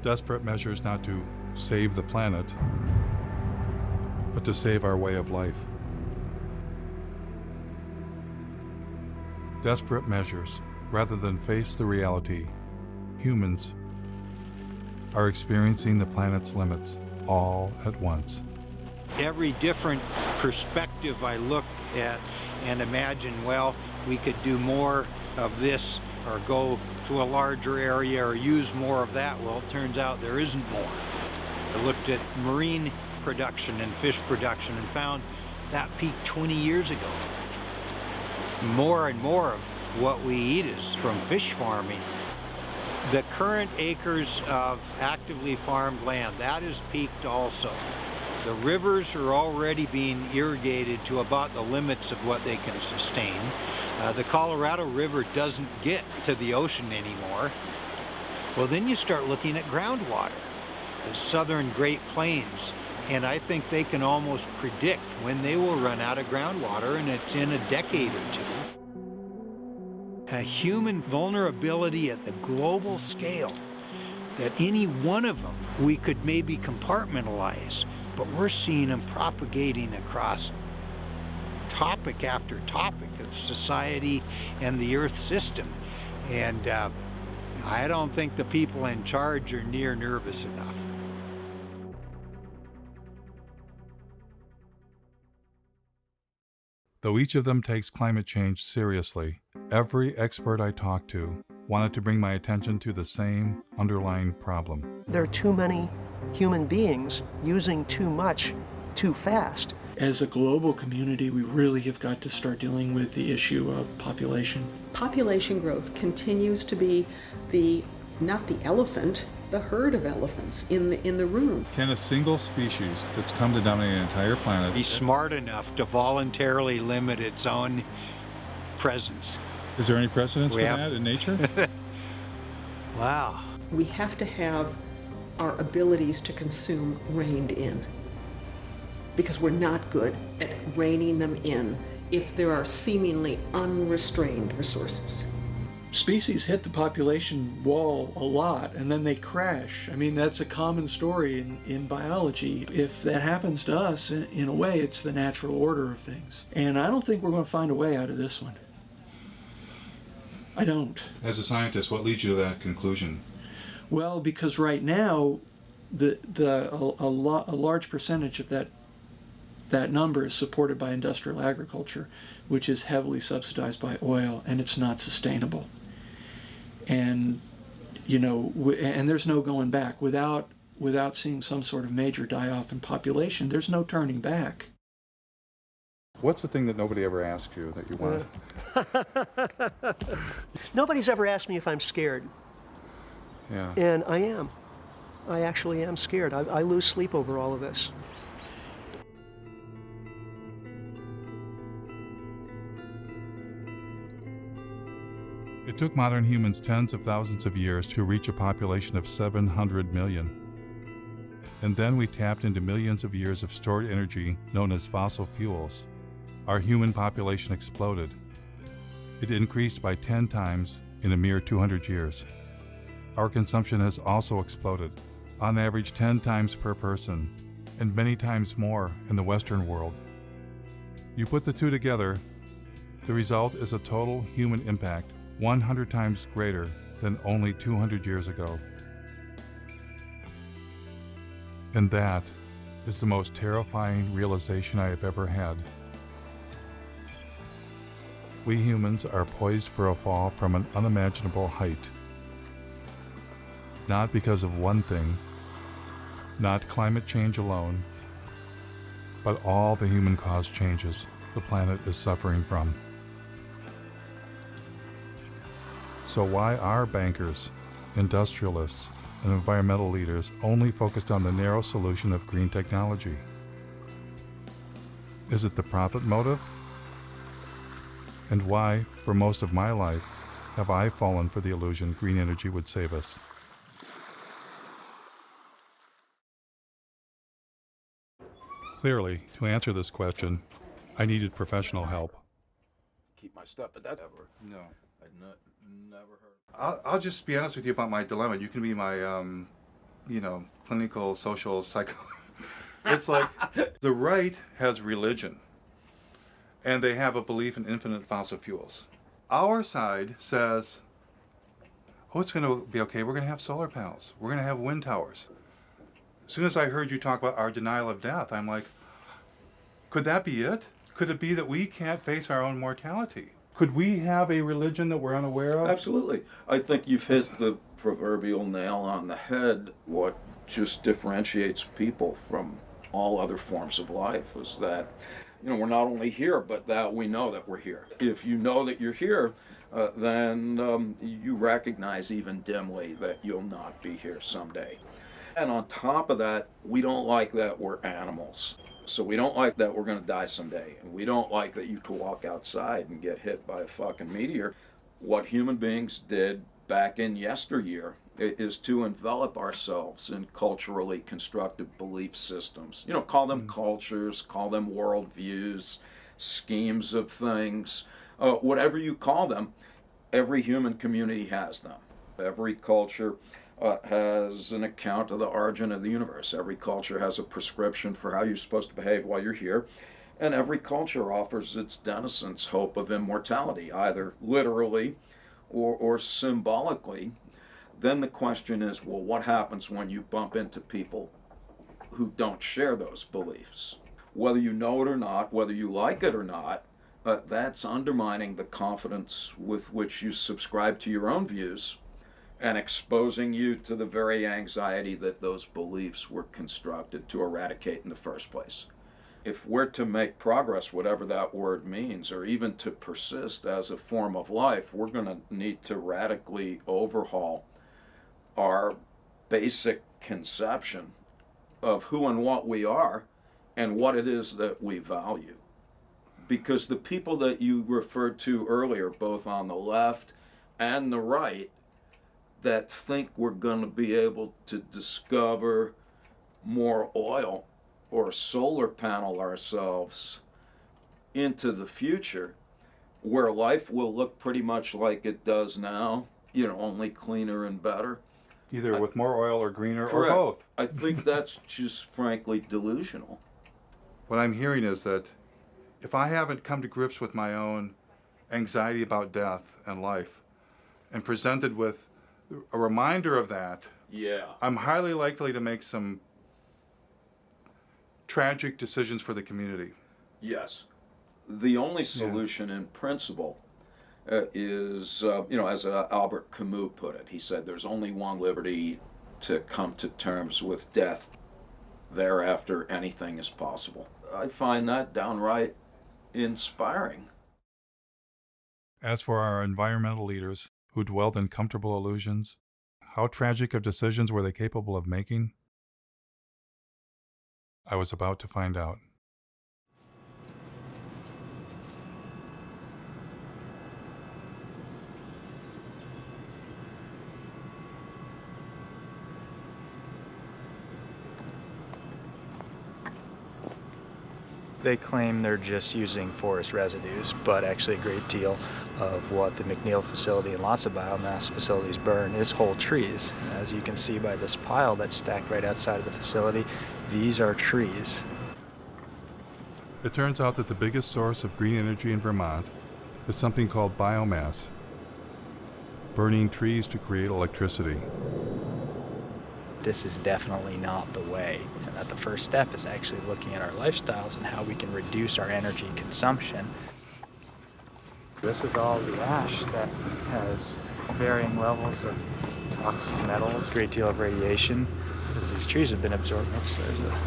Desperate measures not to save the planet, but to save our way of life. Desperate measures, rather than face the reality, humans are experiencing the planet's limits all at once. Every different perspective I look at and imagine, well, we could do more of this or go to a larger area or use more of that. Well, it turns out there isn't more. I looked at marine production and fish production and found that peaked 20 years ago. More and more of what we eat is from fish farming. The current acres of actively farmed land, that is peaked also. The rivers are already being irrigated to about the limits of what they can sustain. The Colorado River doesn't get to the ocean anymore. Well, then you start looking at groundwater, the southern Great Plains, and I think they can almost predict when they will run out of groundwater, and it's in a decade or two. A human vulnerability at the global scale, that any one of them we could maybe compartmentalize, but we're seeing them propagating across topic after topic of society and the Earth system. And I don't think the people in charge are near nervous enough. Though each of them takes climate change seriously, every expert I talked to wanted to bring my attention to the same underlying problem. There are too many human beings using too much too fast. As a global community, we really have got to start dealing with the issue of population. Population growth continues to be not the elephant, the herd of elephants in the room. Can a single species that's come to dominate an entire planet Be smart enough to voluntarily limit its own presence? Is there any precedence for that in nature? Wow. We have to have our abilities to consume reined in, because we're not good at reining them in if there are seemingly unrestrained resources. Species hit the population wall a lot and then they crash. I mean, that's a common story in biology. If that happens to us, in a way, it's the natural order of things. And I don't think we're going to find a way out of this one. I don't. As a scientist, what leads you to that conclusion? Well, because right now, a large percentage of that number is supported by industrial agriculture, which is heavily subsidized by oil, and it's not sustainable. And, you know, and there's no going back. Without seeing some sort of major die-off in population, there's no turning back. What's the thing that nobody ever asks you that you want? Nobody's ever asked me if I'm scared. Yeah. And I am. I actually am scared. I lose sleep over all of this. It took modern humans tens of thousands of years to reach a population of 700 million. And then we tapped into millions of years of stored energy known as fossil fuels. Our human population exploded. It increased by 10 times in a mere 200 years. Our consumption has also exploded, on average 10 times per person, and many times more in the Western world. You put the two together, the result is a total human impact 100 times greater than only 200 years ago. And that is the most terrifying realization I have ever had. We humans are poised for a fall from an unimaginable height. Not because of one thing, not climate change alone, but all the human-caused changes the planet is suffering from. So why are bankers, industrialists, and environmental leaders only focused on the narrow solution of green technology? Is it the profit motive? And why, for most of my life, have I fallen for the illusion green energy would save us? Clearly, to answer this question, I needed professional help. Keep my stuff, but that ever. No. Never heard. I'll just be honest with you about my dilemma. You can be my, clinical, social, psycho. It's like the right has religion, and they have a belief in infinite fossil fuels. Our side says, oh, it's going to be okay. We're going to have solar panels. We're going to have wind towers. As soon as I heard you talk about our denial of death, I'm like, could that be it? Could it be that we can't face our own mortality? Could we have a religion that we're unaware of? Absolutely. I think you've hit the proverbial nail on the head. What just differentiates people from all other forms of life is that, we're not only here, but that we know that we're here. If you know that you're here, then you recognize even dimly that you'll not be here someday. And on top of that, we don't like that we're animals. So we don't like that we're going to die someday. And we don't like that you could walk outside and get hit by a fucking meteor. What human beings did back in yesteryear is to envelop ourselves in culturally constructed belief systems. Call them cultures, call them worldviews, schemes of things, whatever you call them. Every human community has them. Every culture has an account of the origin of the universe. Every culture has a prescription for how you're supposed to behave while you're here. And every culture offers its denizens hope of immortality, either literally or symbolically. Then the question is, well, what happens when you bump into people who don't share those beliefs? Whether you know it or not, whether you like it or not, that's undermining the confidence with which you subscribe to your own views and exposing you to the very anxiety that those beliefs were constructed to eradicate in the first place. If we're to make progress, whatever that word means, or even to persist as a form of life, we're going to need to radically overhaul our basic conception of who and what we are and what it is that we value. Because the people that you referred to earlier, both on the left and the right, that think we're going to be able to discover more oil or solar panel ourselves into the future, where life will look pretty much like it does now, only cleaner and better. Either with more oil or greener Correct. or both. I think that's just frankly delusional. What I'm hearing is that if I haven't come to grips with my own anxiety about death and life and presented with a reminder of that, I'm highly likely to make some tragic decisions for the community. Yes. The only solution in principle is, as Albert Camus put it, he said, there's only one liberty: to come to terms with death. Thereafter, anything is possible. I find that downright inspiring. As for our environmental leaders who dwelled in comfortable illusions, how tragic of decisions were they capable of making? I was about to find out. They claim they're just using forest residues, but actually a great deal of what the McNeil facility and lots of biomass facilities burn is whole trees. As you can see by this pile that's stacked right outside of the facility, these are trees. It turns out that the biggest source of green energy in Vermont is something called biomass, burning trees to create electricity. This is definitely not the way, and that the first step is actually looking at our lifestyles and how we can reduce our energy consumption. This is all the ash that has varying levels of toxic metals, a great deal of radiation, as these trees have been absorbed. Oops, there's a...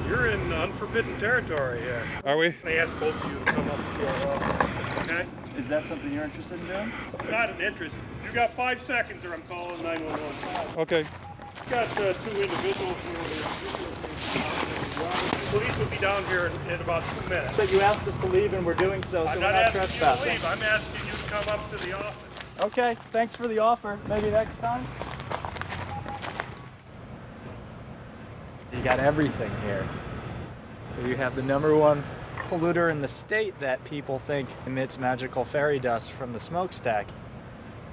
You're in unforbidden territory here. Are we? I asked both of you to come up to our office, okay? Is that something you're interested in doing? It's not an interest. You got 5 seconds or I'm calling 911. Okay. Got 2 individuals here. Police will be down here in about 2 minutes. But you asked us to leave and we're doing so, I'm so not we're not asking trespassing. you to leave. I'm asking you to come up to the office. Okay, thanks for the offer. Maybe next time? You got everything here. So you have the #1 polluter in the state that people think emits magical fairy dust from the smokestack.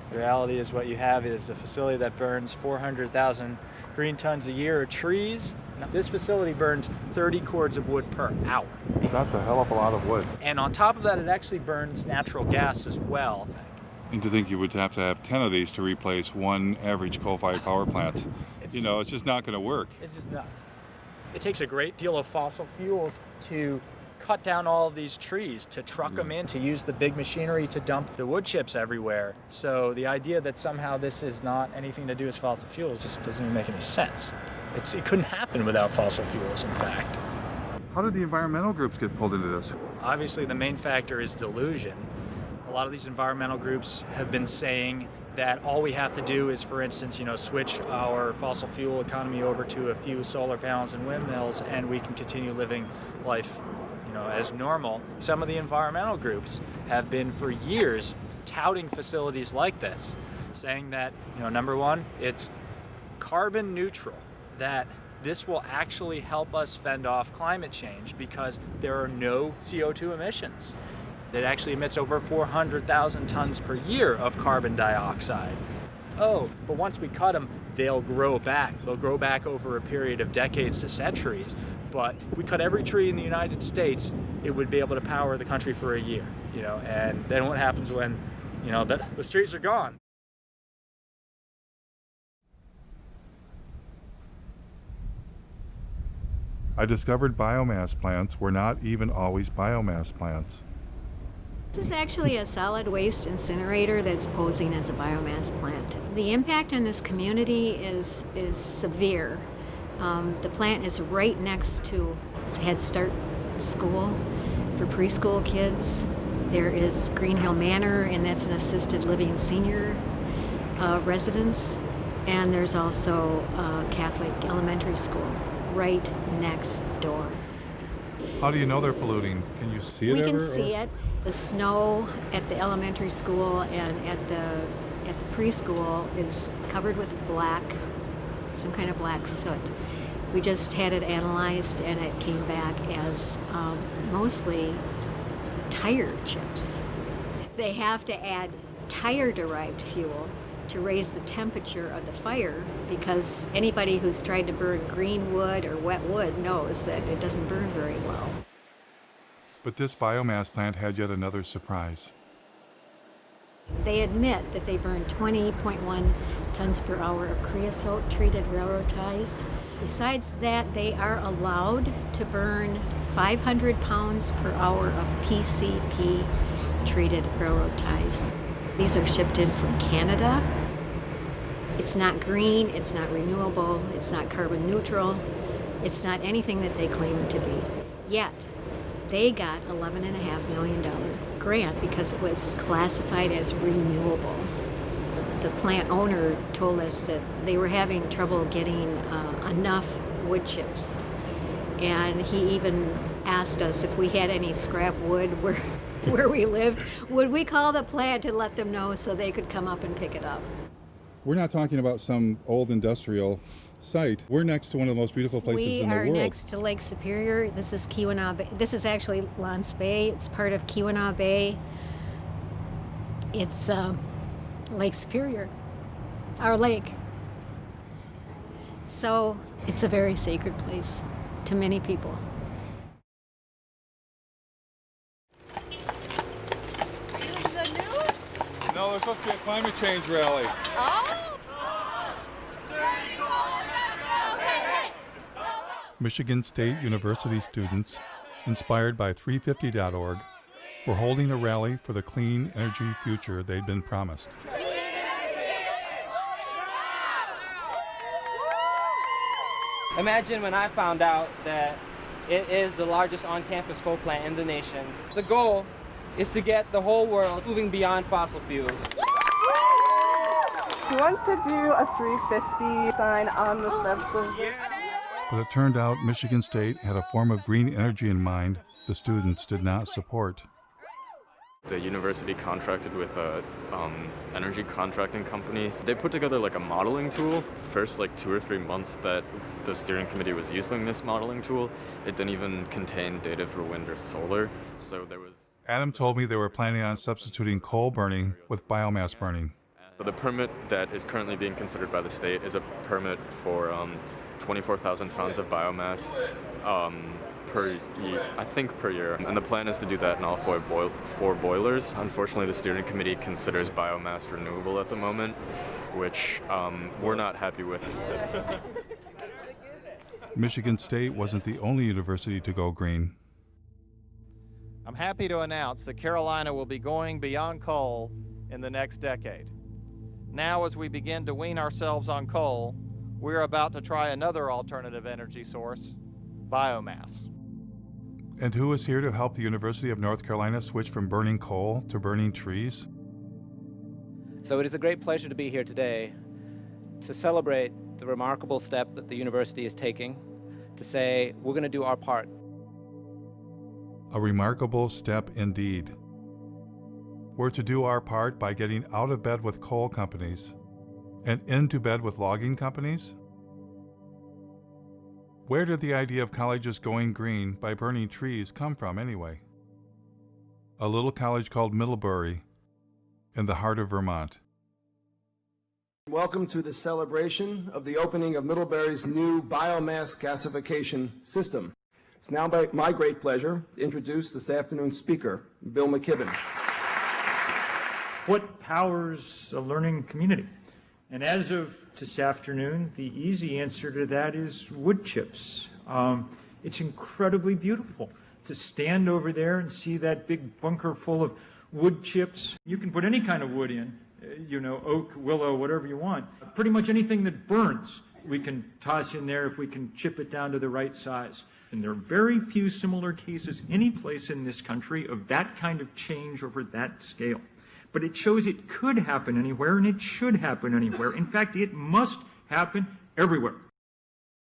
The reality is what you have is a facility that burns 400,000 green tons a year of trees. Now, this facility burns 30 cords of wood per hour. That's a hell of a lot of wood. And on top of that, it actually burns natural gas as well. And to think you would have to have 10 of these to replace one average coal-fired power plant. It's just not going to work. It's just nuts. It takes a great deal of fossil fuels to cut down all of these trees to truck them in, to use the big machinery to dump the wood chips everywhere. So the idea that somehow this is not anything to do with fossil fuels just doesn't even make any sense. It couldn't happen without fossil fuels, in fact. How did the environmental groups get pulled into this? Obviously, the main factor is delusion. A lot of these environmental groups have been saying that all we have to do is, for instance, switch our fossil fuel economy over to a few solar panels and windmills, and we can continue living life, as normal. Some of the environmental groups have been for years touting facilities like this, saying that, number one, it's carbon neutral, that this will actually help us fend off climate change because there are no CO2 emissions. It actually emits over 400,000 tons per year of carbon dioxide. Oh, but once we cut them, they'll grow back. They'll grow back over a period of decades to centuries. But if we cut every tree in the United States, it would be able to power the country for a year, and then what happens when, the trees are gone? I discovered biomass plants were not even always biomass plants. This is actually a solid waste incinerator that's posing as a biomass plant. The impact on this community is severe. The plant is right next to a Head Start school for preschool kids. There is Green Hill Manor, and that's an assisted living senior residence. And there's also a Catholic elementary school right next door. How do you know they're polluting? Can you see it We ever? can see it. The snow at the elementary school and at the preschool is covered with black, some kind of black soot. We just had it analyzed, and it came back as mostly tire chips. They have to add tire-derived fuel to raise the temperature of the fire, because anybody who's tried to burn green wood or wet wood knows that it doesn't burn very well. But this biomass plant had yet another surprise. They admit that they burn 20.1 tons per hour of creosote-treated railroad ties. Besides that, they are allowed to burn 500 pounds per hour of PCP-treated railroad ties. These are shipped in from Canada. It's not green, it's not renewable, it's not carbon neutral, it's not anything that they claim it to be. Yet, they got $11.5 million grant because it was classified as renewable. The plant owner told us that they were having trouble getting enough wood chips. And he even asked us if we had any scrap wood where we lived, would we call the plant and let them know so they could come up and pick it up. We're not talking about some old industrial site. We're next to one of the most beautiful places in the world. We are next to Lake Superior. This is Keweenaw Bay. This is actually Lance Bay. It's part of Keweenaw Bay. It's Lake Superior, our lake. So it's a very sacred place to many people. No, there's supposed to be a climate change rally. Michigan State University students, inspired by 350.org, were holding a rally for the clean energy future they'd been promised. Imagine when I found out that it is the largest on-campus coal plant in the nation. The goal is to get the whole world moving beyond fossil fuels. He wants to do a 350 sign on the steps of the... But it turned out Michigan State had a form of green energy in mind the students did not support. The university contracted with a energy contracting company. They put together like a modeling tool. First 2 or 3 months that the steering committee was using this modeling tool, it didn't even contain data for wind or solar. So there was... Adam told me they were planning on substituting coal burning with biomass burning. The permit that is currently being considered by the state is a permit for 24,000 tons of biomass per year. And the plan is to do that in all four boilers. Unfortunately, the steering committee considers biomass renewable at the moment, which we're not happy with. Michigan State wasn't the only university to go green. I'm happy to announce that Carolina will be going beyond coal in the next decade. Now, as we begin to wean ourselves on coal, we're about to try another alternative energy source, biomass. And who is here to help the University of North Carolina switch from burning coal to burning trees? So it is a great pleasure to be here today to celebrate the remarkable step that the university is taking to say we're going to do our part. A remarkable step indeed. We're to do our part by getting out of bed with coal companies and into bed with logging companies? Where did the idea of colleges going green by burning trees come from anyway? A little college called Middlebury in the heart of Vermont. Welcome to the celebration of the opening of Middlebury's new biomass gasification system. It's now my great pleasure to introduce this afternoon's speaker, Bill McKibben. What powers a learning community? And as of this afternoon, the easy answer to that is wood chips. It's incredibly beautiful to stand over there and see that big bunker full of wood chips. You can put any kind of wood in, oak, willow, whatever you want. Pretty much anything that burns, we can toss in there if we can chip it down to the right size. And there are very few similar cases any place in this country of that kind of change over that scale. But it shows it could happen anywhere, and it should happen anywhere. In fact, it must happen everywhere.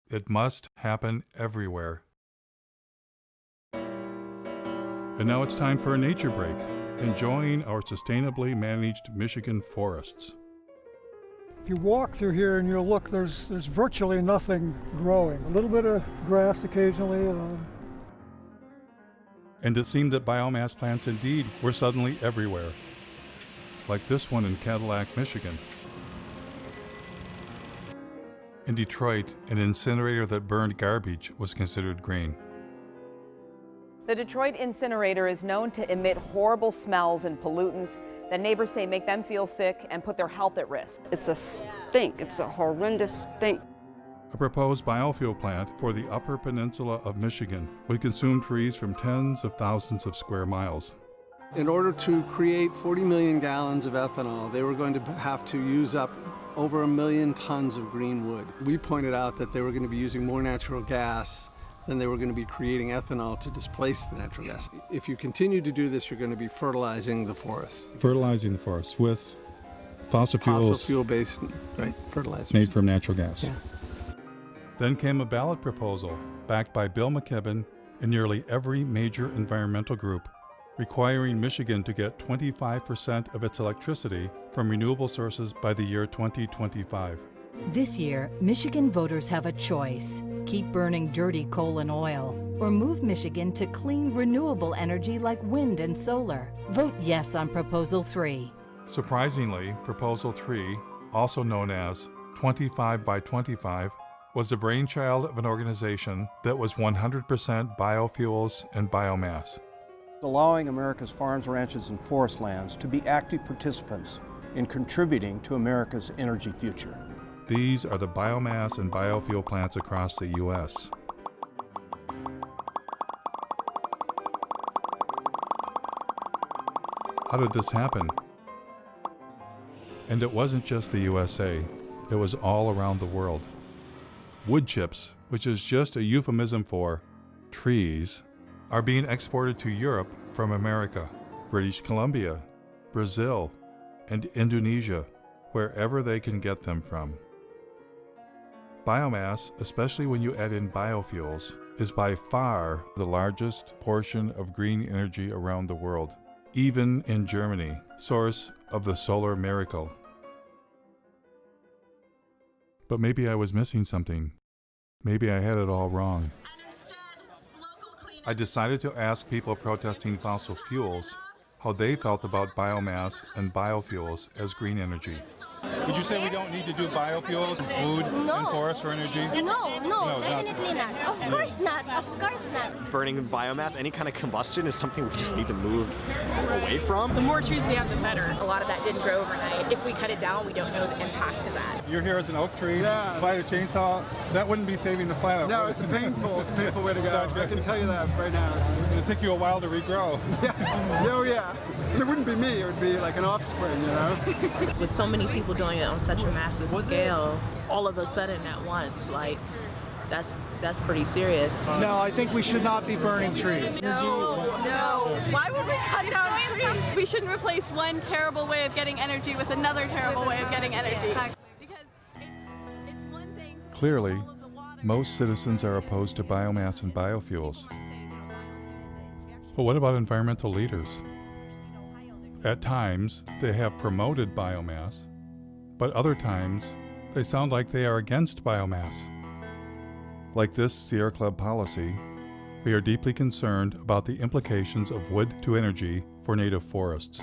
It must happen everywhere. And now it's time for a nature break, enjoying our sustainably managed Michigan forests. If you walk through here and you look, there's virtually nothing growing. A little bit of grass occasionally. And it seemed that biomass plants indeed were suddenly everywhere. Like this one in Cadillac, Michigan. In Detroit, an incinerator that burned garbage was considered green. The Detroit incinerator is known to emit horrible smells and pollutants that neighbors say make them feel sick and put their health at risk. It's a stink. It's a horrendous stink. A proposed biofuel plant for the Upper Peninsula of Michigan would consume trees from tens of thousands of square miles. In order to create 40 million gallons of ethanol, they were going to have to use up over 1 million tons of green wood. We pointed out that they were going to be using more natural gas than they were going to be creating ethanol to displace the natural gas. If you continue to do this, you're going to be fertilizing the forest. Fertilizing the forest with fossil fuels. Fossil fuel-based, right, fertilizers. Made from natural gas. Yeah. Then came a ballot proposal backed by Bill McKibben and nearly every major environmental group, requiring Michigan to get 25% of its electricity from renewable sources by the year 2025. This year, Michigan voters have a choice: keep burning dirty coal and oil, or move Michigan to clean, renewable energy like wind and solar. Vote yes on Proposal 3. Surprisingly, Proposal 3, also known as 25 by 25, was the brainchild of an organization that was 100% biofuels and biomass. Allowing America's farms, ranches, and forest lands to be active participants in contributing to America's energy future. These are the biomass and biofuel plants across the U.S. How did this happen? And it wasn't just the USA, it was all around the world. Wood chips, which is just a euphemism for trees, are being exported to Europe from America, British Columbia, Brazil, and Indonesia, wherever they can get them from. Biomass, especially when you add in biofuels, is by far the largest portion of green energy around the world, even in Germany, source of the solar miracle. But maybe I was missing something. Maybe I had it all wrong. I decided to ask people protesting fossil fuels how they felt about biomass and biofuels as green energy. Would you say we don't need to do biofuels, food, and forests for energy? No, definitely not. Of course not. Of course not. Burning biomass, any kind of combustion is something we just need to move away from. The more trees we have, the better. A lot of that didn't grow overnight. If we cut it down, we don't know the impact of that. You're here as an oak tree, fight a chainsaw, that wouldn't be saving the planet. No, it's a painful way to go. I can tell you that right now. It'd take you a while to regrow. Oh yeah. It wouldn't be me, it would be like an offspring, you know? With so many people doing it on such a massive scale, all of a sudden at once, like, that's pretty serious. No, I think we should not be burning trees. No. Why would we cut down trees? We shouldn't replace one terrible way of getting energy with another terrible way of getting energy. Because it's one thing. Clearly, most citizens are opposed to biomass and biofuels. But what about environmental leaders? At times, they have promoted biomass, but other times, they sound like they are against biomass. Like this Sierra Club policy, we are deeply concerned about the implications of wood to energy for native forests.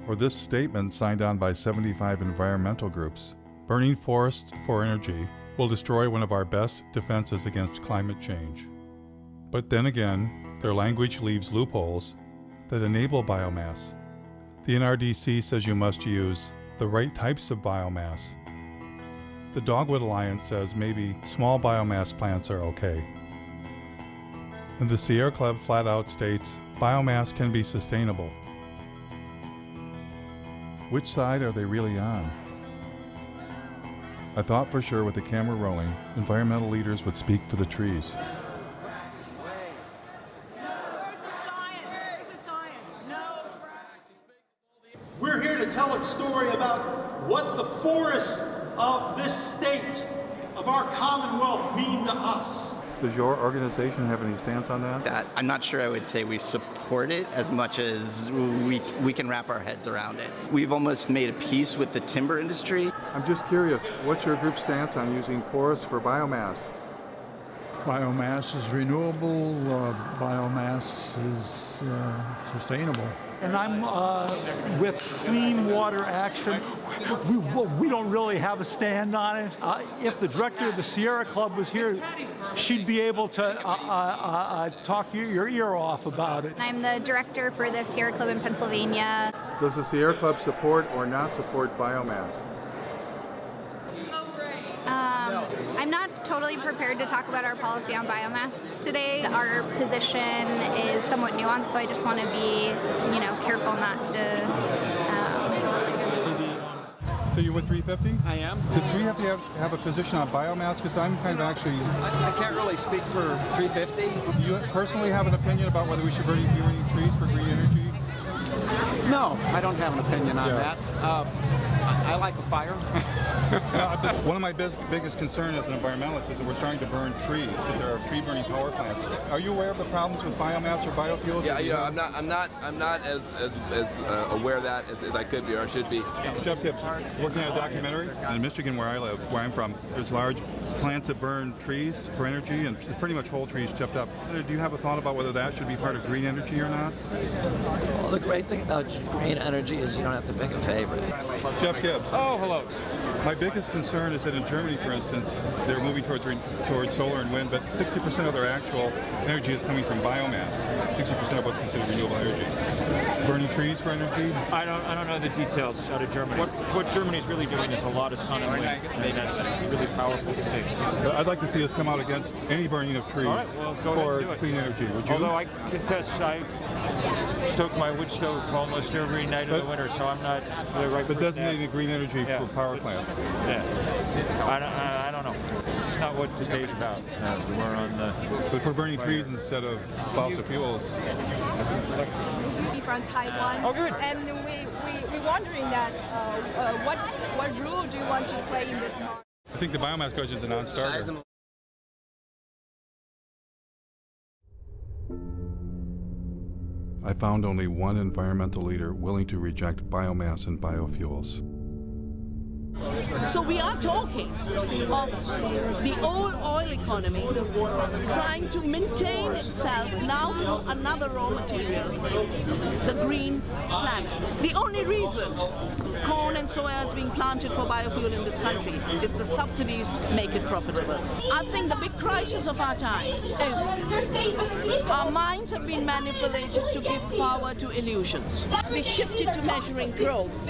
Or this statement signed on by 75 environmental groups, burning forests for energy will destroy one of our best defenses against climate change. But then again, their language leaves loopholes that enable biomass. The NRDC says you must use the right types of biomass. The Dogwood Alliance says maybe small biomass plants are okay. And the Sierra Club flat out states biomass can be sustainable. Which side are they really on? I thought for sure with the camera rolling, environmental leaders would speak for the trees. We're here to tell a story about what the forests of this state, of our Commonwealth, mean to us. Does your organization have any stance on that? I'm not sure I would say we support it as much as we can wrap our heads around it. We've almost made a peace with the timber industry. I'm just curious, what's your group's stance on using forests for biomass? Biomass is renewable, biomass is sustainable. And I'm with Clean Water Action. We don't really have a stand on it. If the director of the Sierra Club was here, she'd be able to talk your ear off about it. I'm the director for the Sierra Club in Pennsylvania. Does the Sierra Club support or not support biomass? I'm not totally prepared to talk about our policy on biomass today. Our position is somewhat nuanced, so I just want to be, careful not to. So you're with 350? I am. Does 350 have a position on biomass? Because I'm kind of actually... I can't really speak for 350. Do you personally have an opinion about whether we should be burning trees for green energy? No, I don't have an opinion on that. I like a fire. One of my biggest concerns as an environmentalist is that we're starting to burn trees. So there are tree burning power plants. Are you aware of the problems with biomass or biofuels? Yeah, I'm not as aware of that as I could be or I should be. Jeff Gibbs, working on a documentary in Michigan, where I live, where I'm from. There's large plants that burn trees for energy, and pretty much whole trees chipped up. Do you have a thought about whether that should be part of green energy or not? Well, the great thing about green energy is you don't have to pick a favorite. Jeff Gibbs. Oh, hello. My biggest concern is that in Germany, for instance, they're moving towards solar and wind, but 60% of their actual energy is coming from biomass. 60% of what's considered renewable energy. Burning trees for energy? I don't know the details out of Germany. What Germany's really doing is a lot of sun and wind, and that's really powerful to see. I'd like to see us come out against any burning of trees for clean energy. Would you? Although I confess I stoke my wood stove almost every night of the winter, so I'm not the right person. But designating green energy for power plants. Yeah, I don't know. It's not what today's about. We're on the. But if we're burning trees instead of fossil fuels. From Taiwan. Oh, good. And we're wondering that what role do you want to play in this market? I think the biomass question is a non-starter. I found only one environmental leader willing to reject biomass and biofuels. So we are talking of the old oil economy trying to maintain itself now through another raw material, the green planet. The only reason corn and soya is being planted for biofuel in this country is the subsidies make it profitable. I think the big crisis of our times is our minds have been manipulated to give power to illusions. We shifted to measuring growth,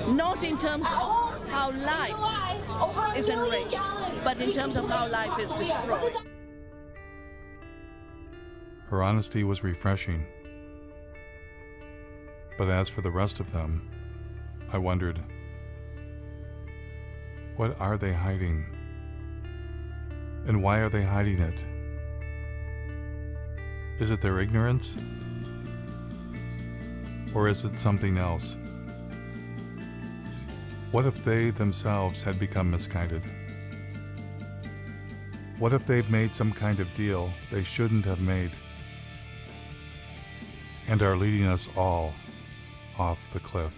not in terms of how life is enriched, but in terms of how life is destroyed. Her honesty was refreshing. But as for the rest of them, I wondered, what are they hiding? And why are they hiding it? Is it their ignorance? Or is it something else? What if they themselves had become misguided? What if they've made some kind of deal they shouldn't have made and are leading us all off the cliff?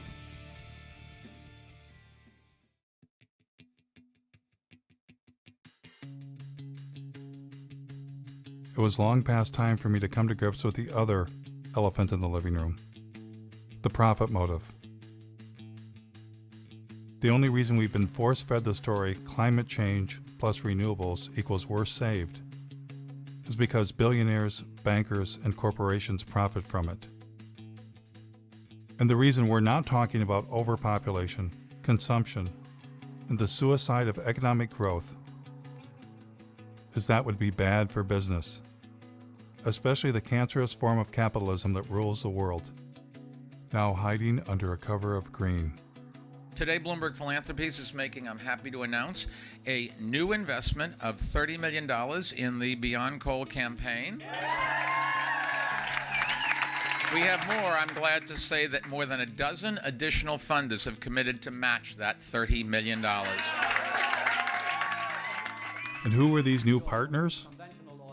It was long past time for me to come to grips with the other elephant in the living room, the profit motive. The only reason we've been force-fed the story climate change plus renewables equals we're saved is because billionaires, bankers, and corporations profit from it. And the reason we're not talking about overpopulation, consumption, and the suicide of economic growth is that would be bad for business, especially the cancerous form of capitalism that rules the world, now hiding under a cover of green. Today, Bloomberg Philanthropies is making, I'm happy to announce, a new investment of $30 million in the Beyond Coal campaign. We have more. I'm glad to say that more than a dozen additional funders have committed to match that $30 million. And who were these new partners?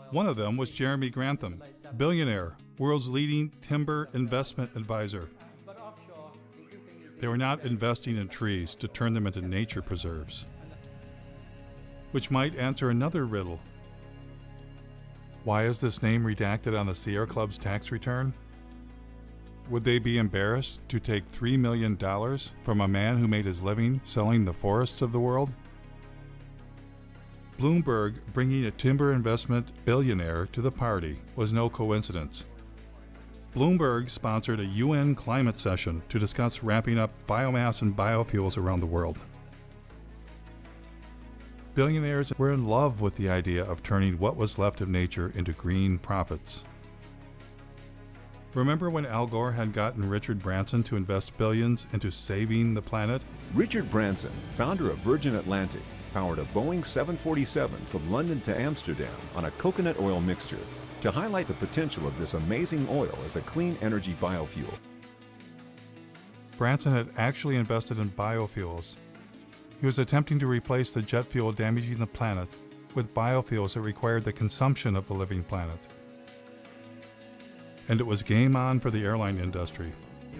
One of them was Jeremy Grantham, billionaire, world's leading timber investment advisor. They were not investing in trees to turn them into nature preserves, which might answer another riddle. Why is this name redacted on the Sierra Club's tax return? Would they be embarrassed to take $3 million from a man who made his living selling the forests of the world? Bloomberg bringing a timber investment billionaire to the party was no coincidence. Bloomberg sponsored a UN climate session to discuss ramping up biomass and biofuels around the world. Billionaires were in love with the idea of turning what was left of nature into green profits. Remember when Al Gore had gotten Richard Branson to invest billions into saving the planet? Richard Branson, founder of Virgin Atlantic, powered a Boeing 747 from London to Amsterdam on a coconut oil mixture to highlight the potential of this amazing oil as a clean energy biofuel. Branson had actually invested in biofuels. He was attempting to replace the jet fuel damaging the planet with biofuels that required the consumption of the living planet. And it was game on for the airline industry.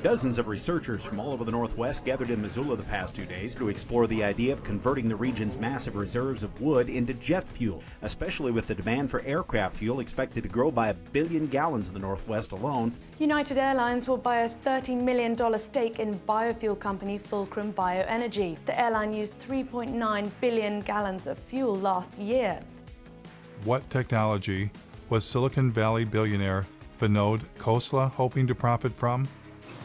Dozens of researchers from all over the Northwest gathered in Missoula the past 2 days to explore the idea of converting the region's massive reserves of wood into jet fuel, especially with the demand for aircraft fuel expected to grow by 1 billion gallons in the Northwest alone. United Airlines will buy a $30 million stake in biofuel company Fulcrum Bioenergy. The airline used 3.9 billion gallons of fuel last year. What technology was Silicon Valley billionaire Vinod Khosla hoping to profit from?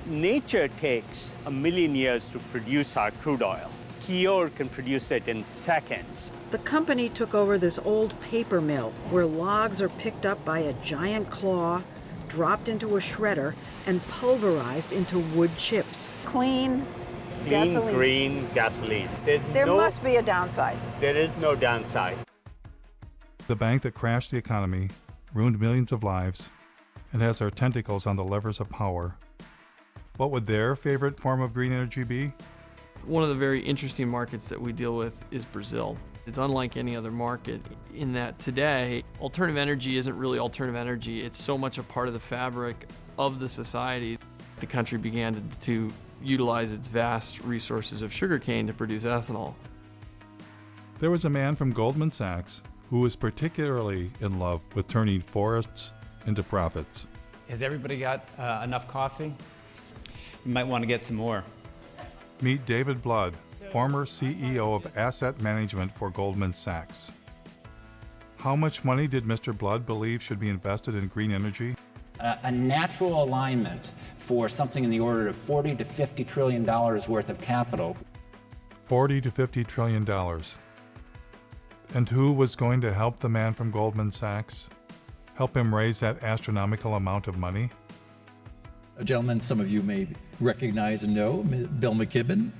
Nature takes 1 million years to produce our crude oil. Kior can produce it in seconds. The company took over this old paper mill where logs are picked up by a giant claw, dropped into a shredder, and pulverized into wood chips. Clean gasoline. Green gasoline. There must be a downside. There is no downside. The bank that crashed the economy, ruined millions of lives, and has their tentacles on the levers of power. What would their favorite form of green energy be? One of the very interesting markets that we deal with is Brazil. It's unlike any other market in that today, alternative energy isn't really alternative energy. It's so much a part of the fabric of the society. The country began to utilize its vast resources of sugarcane to produce ethanol. There was a man from Goldman Sachs who was particularly in love with turning forests into profits. Has everybody got enough coffee? You might want to get some more. Meet David Blood, former CEO of asset management for Goldman Sachs. How much money did Mr. Blood believe should be invested in green energy? A natural alignment for something in the order of $40 to $50 trillion worth of capital. $40 to $50 trillion. And who was going to help the man from Goldman Sachs? Help him raise that astronomical amount of money? A gentleman some of you may recognize and know, Bill McKibben.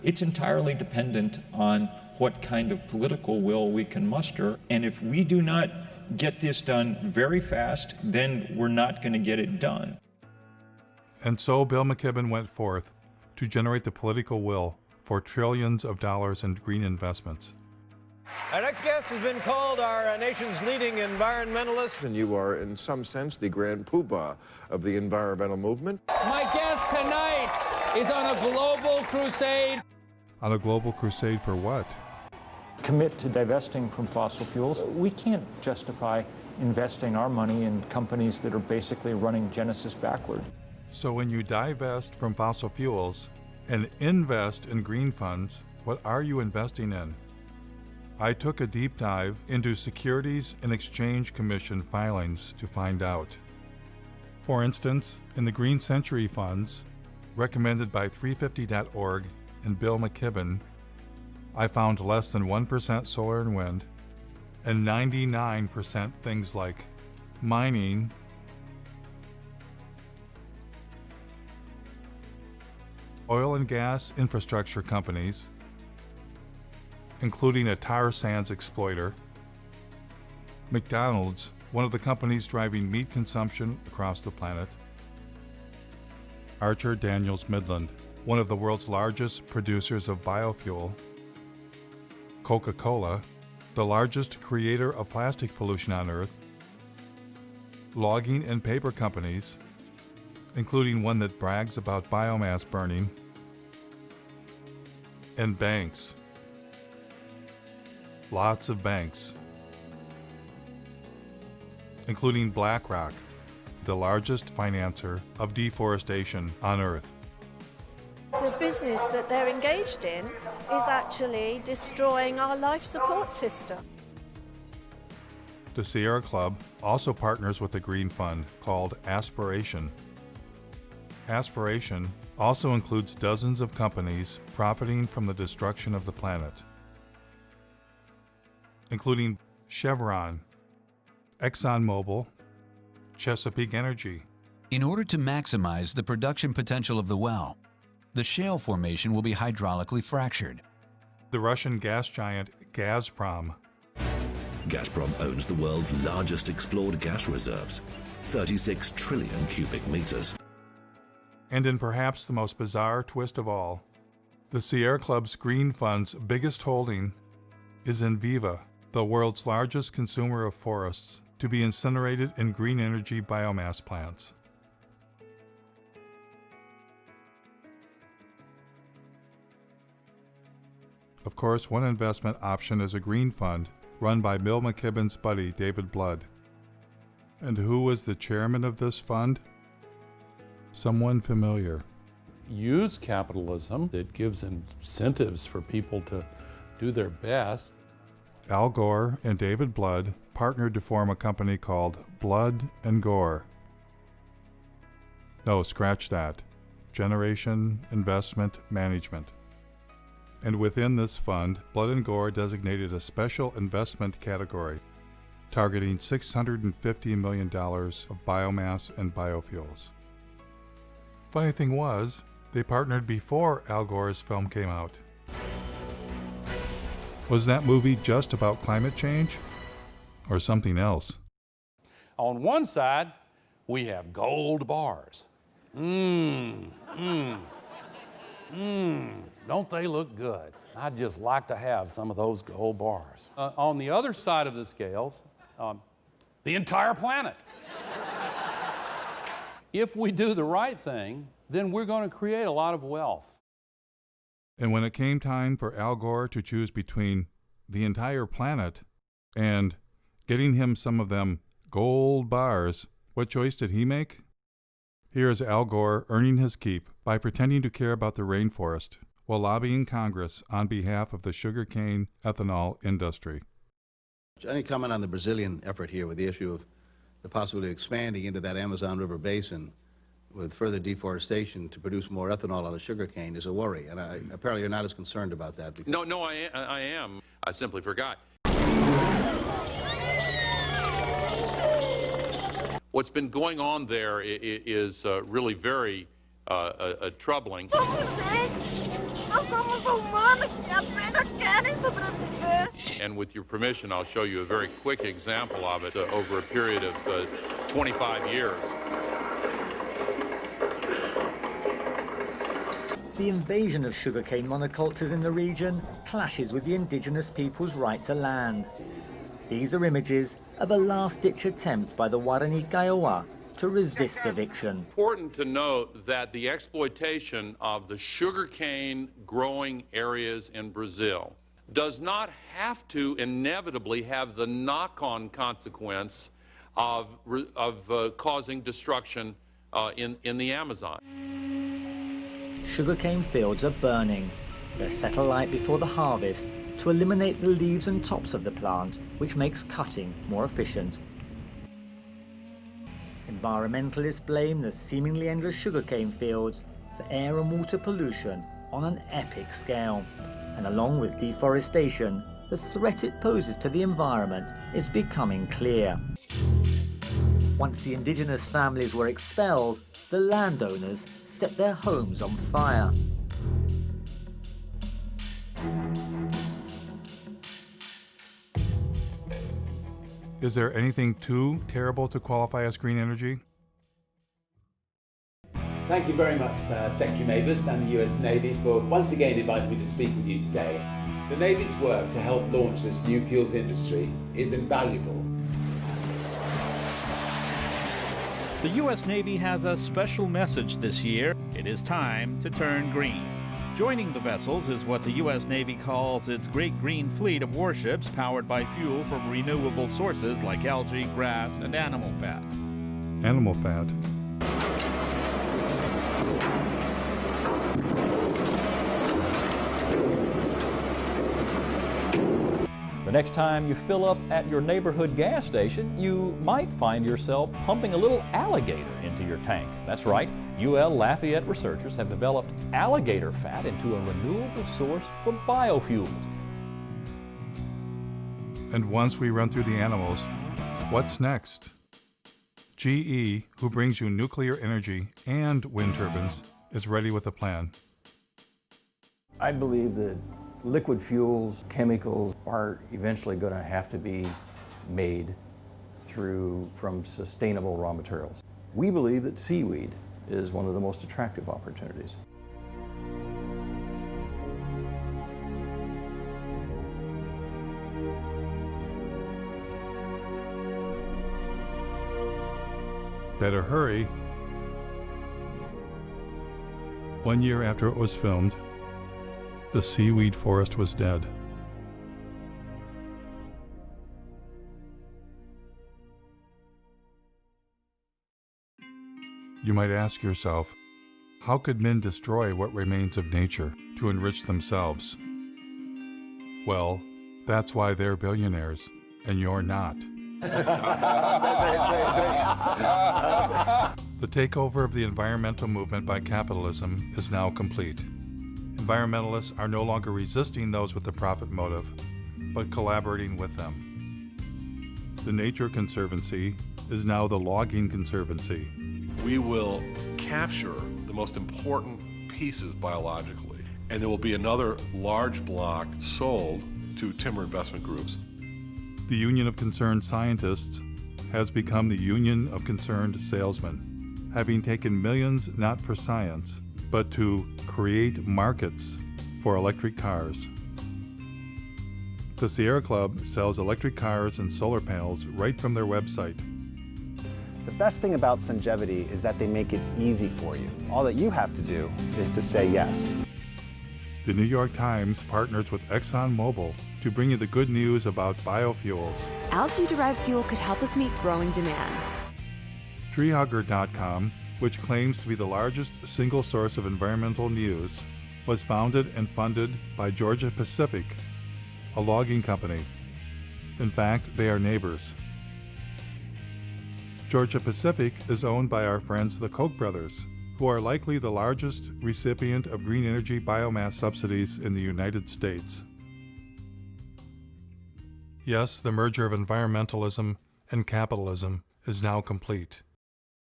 It's entirely dependent on what kind of political will we can muster. And if we do not get this done very fast, then we're not going to get it done. And so Bill McKibben went forth to generate the political will for trillions of dollars in green investments. Our next guest has been called our nation's leading environmentalist. And you are, in some sense, the grand poobah of the environmental movement. My guest tonight is on a global crusade. On a global crusade for what? Commit to divesting from fossil fuels. We can't justify investing our money in companies that are basically running Genesis backward. So when you divest from fossil fuels and invest in green funds, what are you investing in? I took a deep dive into Securities and Exchange Commission filings to find out. For instance, in the Green Century funds, recommended by 350.org and Bill McKibben, I found less than 1% solar and wind, and 99% things like mining, oil and gas infrastructure companies, including a tar sands exploiter, McDonald's, one of the companies driving meat consumption across the planet, Archer Daniels Midland, one of the world's largest producers of biofuel, Coca-Cola, the largest creator of plastic pollution on Earth, logging and paper companies, including one that brags about biomass burning, and banks. Lots of banks, including BlackRock, the largest financer of deforestation on Earth. The business that they're engaged in is actually destroying our life support system. The Sierra Club also partners with a green fund called Aspiration. Aspiration also includes dozens of companies profiting from the destruction of the planet, including Chevron, ExxonMobil, Chesapeake Energy. In order to maximize the production potential of the well, the shale formation will be hydraulically fractured. The Russian gas giant Gazprom. Gazprom owns the world's largest explored gas reserves, 36 trillion cubic meters. And in perhaps the most bizarre twist of all, the Sierra Club's Green Fund's biggest holding is Enviva, the world's largest consumer of forests, to be incinerated in green energy biomass plants. Of course, one investment option is a green fund run by Bill McKibben's buddy, David Blood. And who was the chairman of this fund? Someone familiar. Use capitalism that gives incentives for people to do their best. Al Gore and David Blood partnered to form a company called Blood and Gore. No, scratch that. Generation Investment Management. And within this fund, Blood and Gore designated a special investment category, targeting $650 million of biomass and biofuels. Funny thing was, they partnered before Al Gore's film came out. Was that movie just about climate change? Or something else? On one side, we have gold bars. Don't they look good? I'd just like to have some of those gold bars. On the other side of the scales, the entire planet. If we do the right thing, then we're going to create a lot of wealth. And when it came time for Al Gore to choose between the entire planet and getting him some of them gold bars, what choice did he make? Here is Al Gore earning his keep by pretending to care about the rainforest while lobbying Congress on behalf of the sugarcane ethanol industry. Any comment on the Brazilian effort here with the issue of the possibility of expanding into that Amazon River basin with further deforestation to produce more ethanol out of sugarcane is a worry, and apparently you're not as concerned about that. No, I am. I simply forgot. What's been going on there is really very troubling. And with your permission, I'll show you a very quick example of it over a period of 25 years. The invasion of sugarcane monocultures in the region clashes with the indigenous people's right to land. These are images of a last-ditch attempt by the Guarani Kaiowá to resist eviction. Important to note that the exploitation of the sugarcane growing areas in Brazil does not have to inevitably have the knock-on consequence of causing destruction in the Amazon. Sugarcane fields are burning. They're set alight before the harvest to eliminate the leaves and tops of the plant, which makes cutting more efficient. Environmentalists blame the seemingly endless sugarcane fields for air and water pollution on an epic scale. And along with deforestation, the threat it poses to the environment is becoming clear. Once the indigenous families were expelled, the landowners set their homes on fire. Is there anything too terrible to qualify as green energy? Thank you very much, Secretary Mavis and the US Navy for once again inviting me to speak with you today. The Navy's work to help launch this new fuels industry is invaluable. The U.S. Navy has a special message this year. It is time to turn green. Joining the vessels is what the U.S. Navy calls its Great Green Fleet of warships powered by fuel from renewable sources like algae, grass, and animal fat. Animal fat. The next time you fill up at your neighborhood gas station, you might find yourself pumping a little alligator into your tank. That's right, UL Lafayette researchers have developed alligator fat into a renewable source for biofuels. And once we run through the animals, what's next? GE, who brings you nuclear energy and wind turbines, is ready with a plan. I believe that liquid fuels, chemicals are eventually going to have to be made from sustainable raw materials. We believe that seaweed is one of the most attractive opportunities. Better hurry. 1 year after it was filmed, the seaweed forest was dead. You might ask yourself, how could men destroy what remains of nature to enrich themselves? Well, that's why they're billionaires, and you're not. The takeover of the environmental movement by capitalism is now complete. Environmentalists are no longer resisting those with the profit motive, but collaborating with them. The Nature Conservancy is now the Logging Conservancy. We will capture the most important pieces biologically, and there will be another large block sold to timber investment groups. The Union of Concerned Scientists has become the Union of Concerned Salesmen, having taken millions not for science, but to create markets for electric cars. The Sierra Club sells electric cars and solar panels right from their website. The best thing about Sungevity is that they make it easy for you. All that you have to do is to say yes. The New York Times partners with ExxonMobil to bring you the good news about biofuels. Algae-derived fuel could help us meet growing demand. Treehugger.com, which claims to be the largest single source of environmental news, was founded and funded by Georgia Pacific, a logging company. In fact, they are neighbors. Georgia Pacific is owned by our friends the Koch brothers, who are likely the largest recipient of green energy biomass subsidies in the United States. Yes, the merger of environmentalism and capitalism is now complete.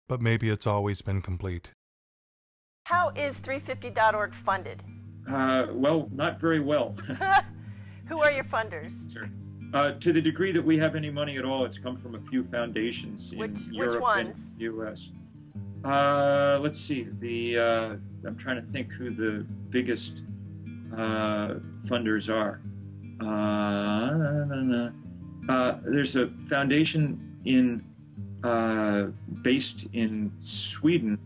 But maybe it's always been complete. How is 350.org funded? Well, not very well. Who are your funders? Sure. To the degree that we have any money at all, it's come from a few foundations in Europe which ones? and the U.S. Let's see. I'm trying to think who the biggest funders are. There's a foundation based in Sweden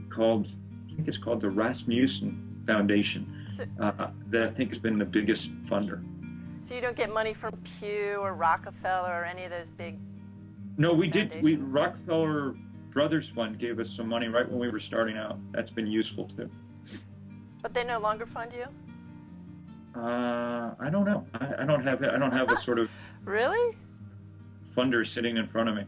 called, I think it's called the Rasmussen Foundation, that I think has been the biggest funder. So you don't get money from Pew or Rockefeller or any of those big No, we did. Rockefeller Brothers Fund gave us some money right when we were starting out. That's been useful too. But they no longer fund you? I don't know. I don't have a sort of really funder sitting in front of me.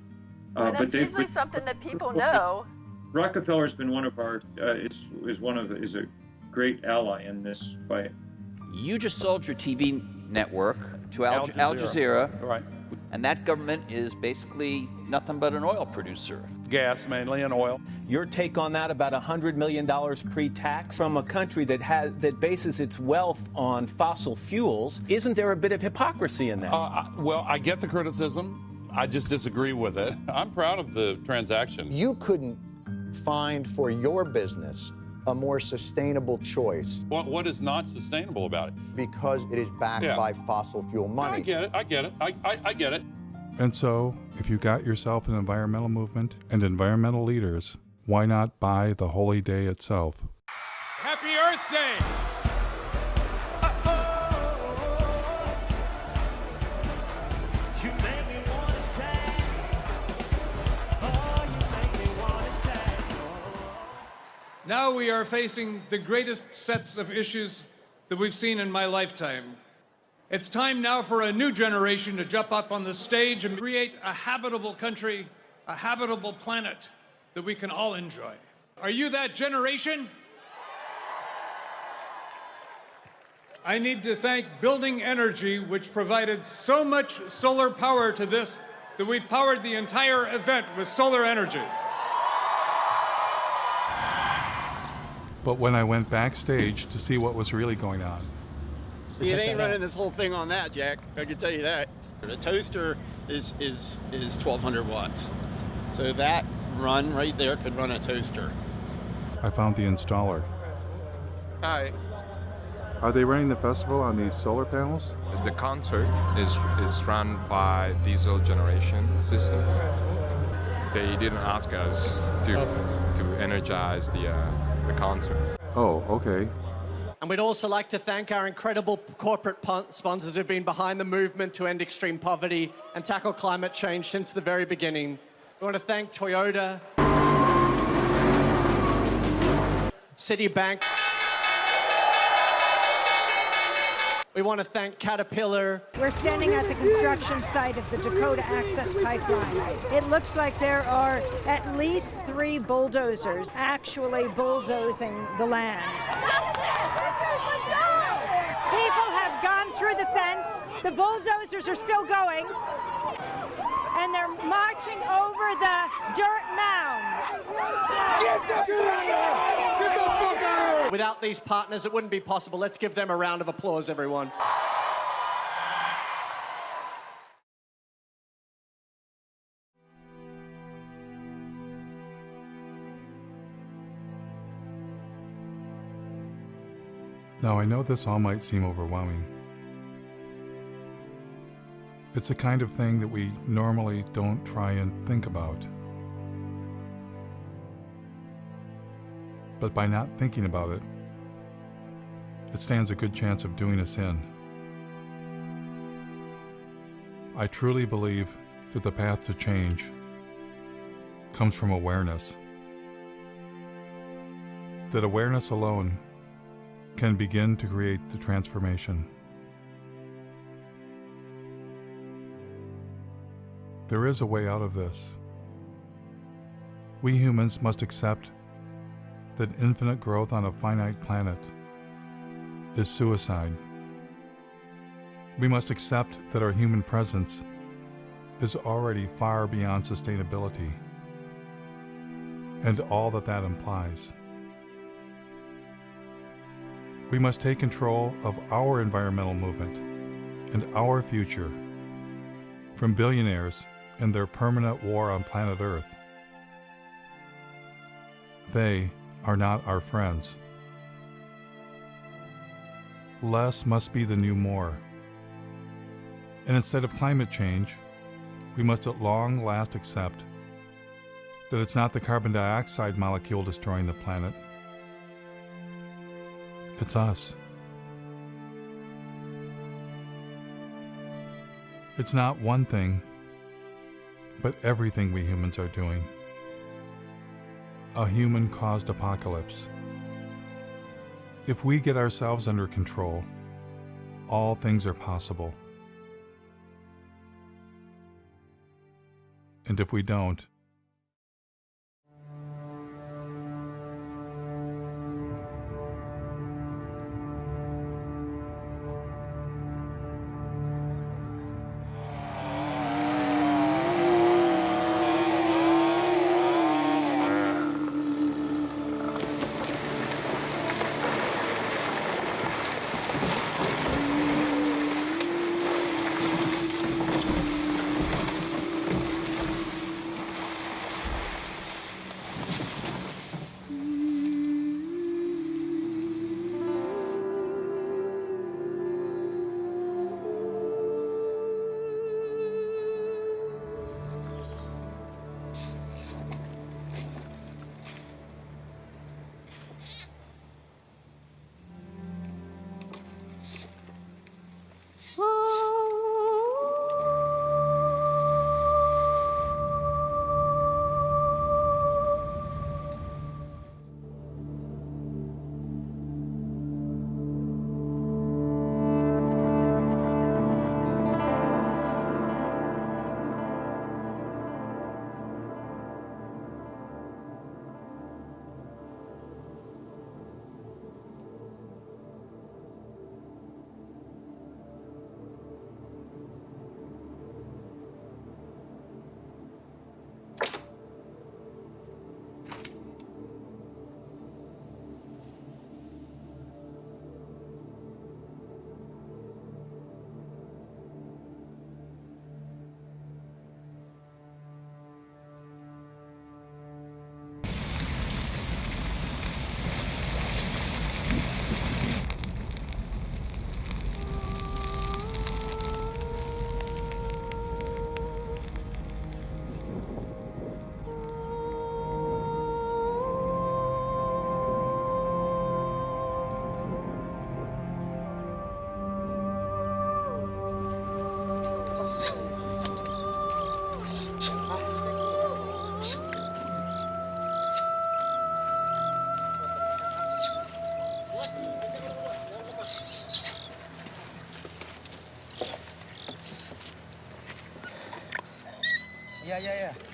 And that's usually something that people know. Rockefeller's been one of our is a great ally in this fight. You just sold your TV network to Al Jazeera. Right. And that government is basically nothing but an oil producer. Gas mainly and oil. Your take on that, about $100 million pre-tax from a country that bases its wealth on fossil fuels. Isn't there a bit of hypocrisy in that? Well, I get the criticism. I just disagree with it. I'm proud of the transaction. You couldn't find for your business a more sustainable choice. What is not sustainable about it? Because it is backed by fossil fuel money. I get it. I get it. And so, if you got yourself an environmental movement and environmental leaders, why not buy the holy day itself? Happy Earth Day! Now we are facing the greatest sets of issues that we've seen in my lifetime. It's time now for a new generation to jump up on the stage and create a habitable country, a habitable planet that we can all enjoy. Are you that generation? I need to thank Building Energy, which provided so much solar power to this that we've powered the entire event with solar energy. But when I went backstage to see what was really going on, You ain't running this whole thing on that, Jack. I can tell you that. The toaster is 1,200 watts. So that run right there could run a toaster. I found the installer. Hi. Are they running the festival on these solar panels? The concert is run by diesel generation system. They didn't ask us to energize the concert. Oh, okay. And we'd also like to thank our incredible corporate sponsors who've been behind the movement to end extreme poverty and tackle climate change since the very beginning. We want to thank Toyota, Citibank. We want to thank Caterpillar. We're standing at the construction site of the Dakota Access Pipeline. It looks like there are at least 3 bulldozers actually bulldozing the land. People have gone through the fence. The bulldozers are still going. And they're marching over the dirt mounds. Without these partners, it wouldn't be possible. Let's give them a round of applause, everyone. Now, I know this all might seem overwhelming. It's the kind of thing that we normally don't try and think about. But by not thinking about it, it stands a good chance of doing us in. I truly believe that the path to change comes from awareness. That awareness alone can begin to create the transformation. There is a way out of this. We humans must accept that infinite growth on a finite planet is suicide. We must accept that our human presence is already far beyond sustainability and all that that implies. We must take control of our environmental movement and our future from billionaires and their permanent war on planet Earth. They are not our friends. Less must be the new more. And instead of climate change, we must at long last accept that it's not the carbon dioxide molecule destroying the planet. It's us. It's not one thing, but everything we humans are doing. A human-caused apocalypse. If we get ourselves under control, all things are possible. And if we don't, Yeah.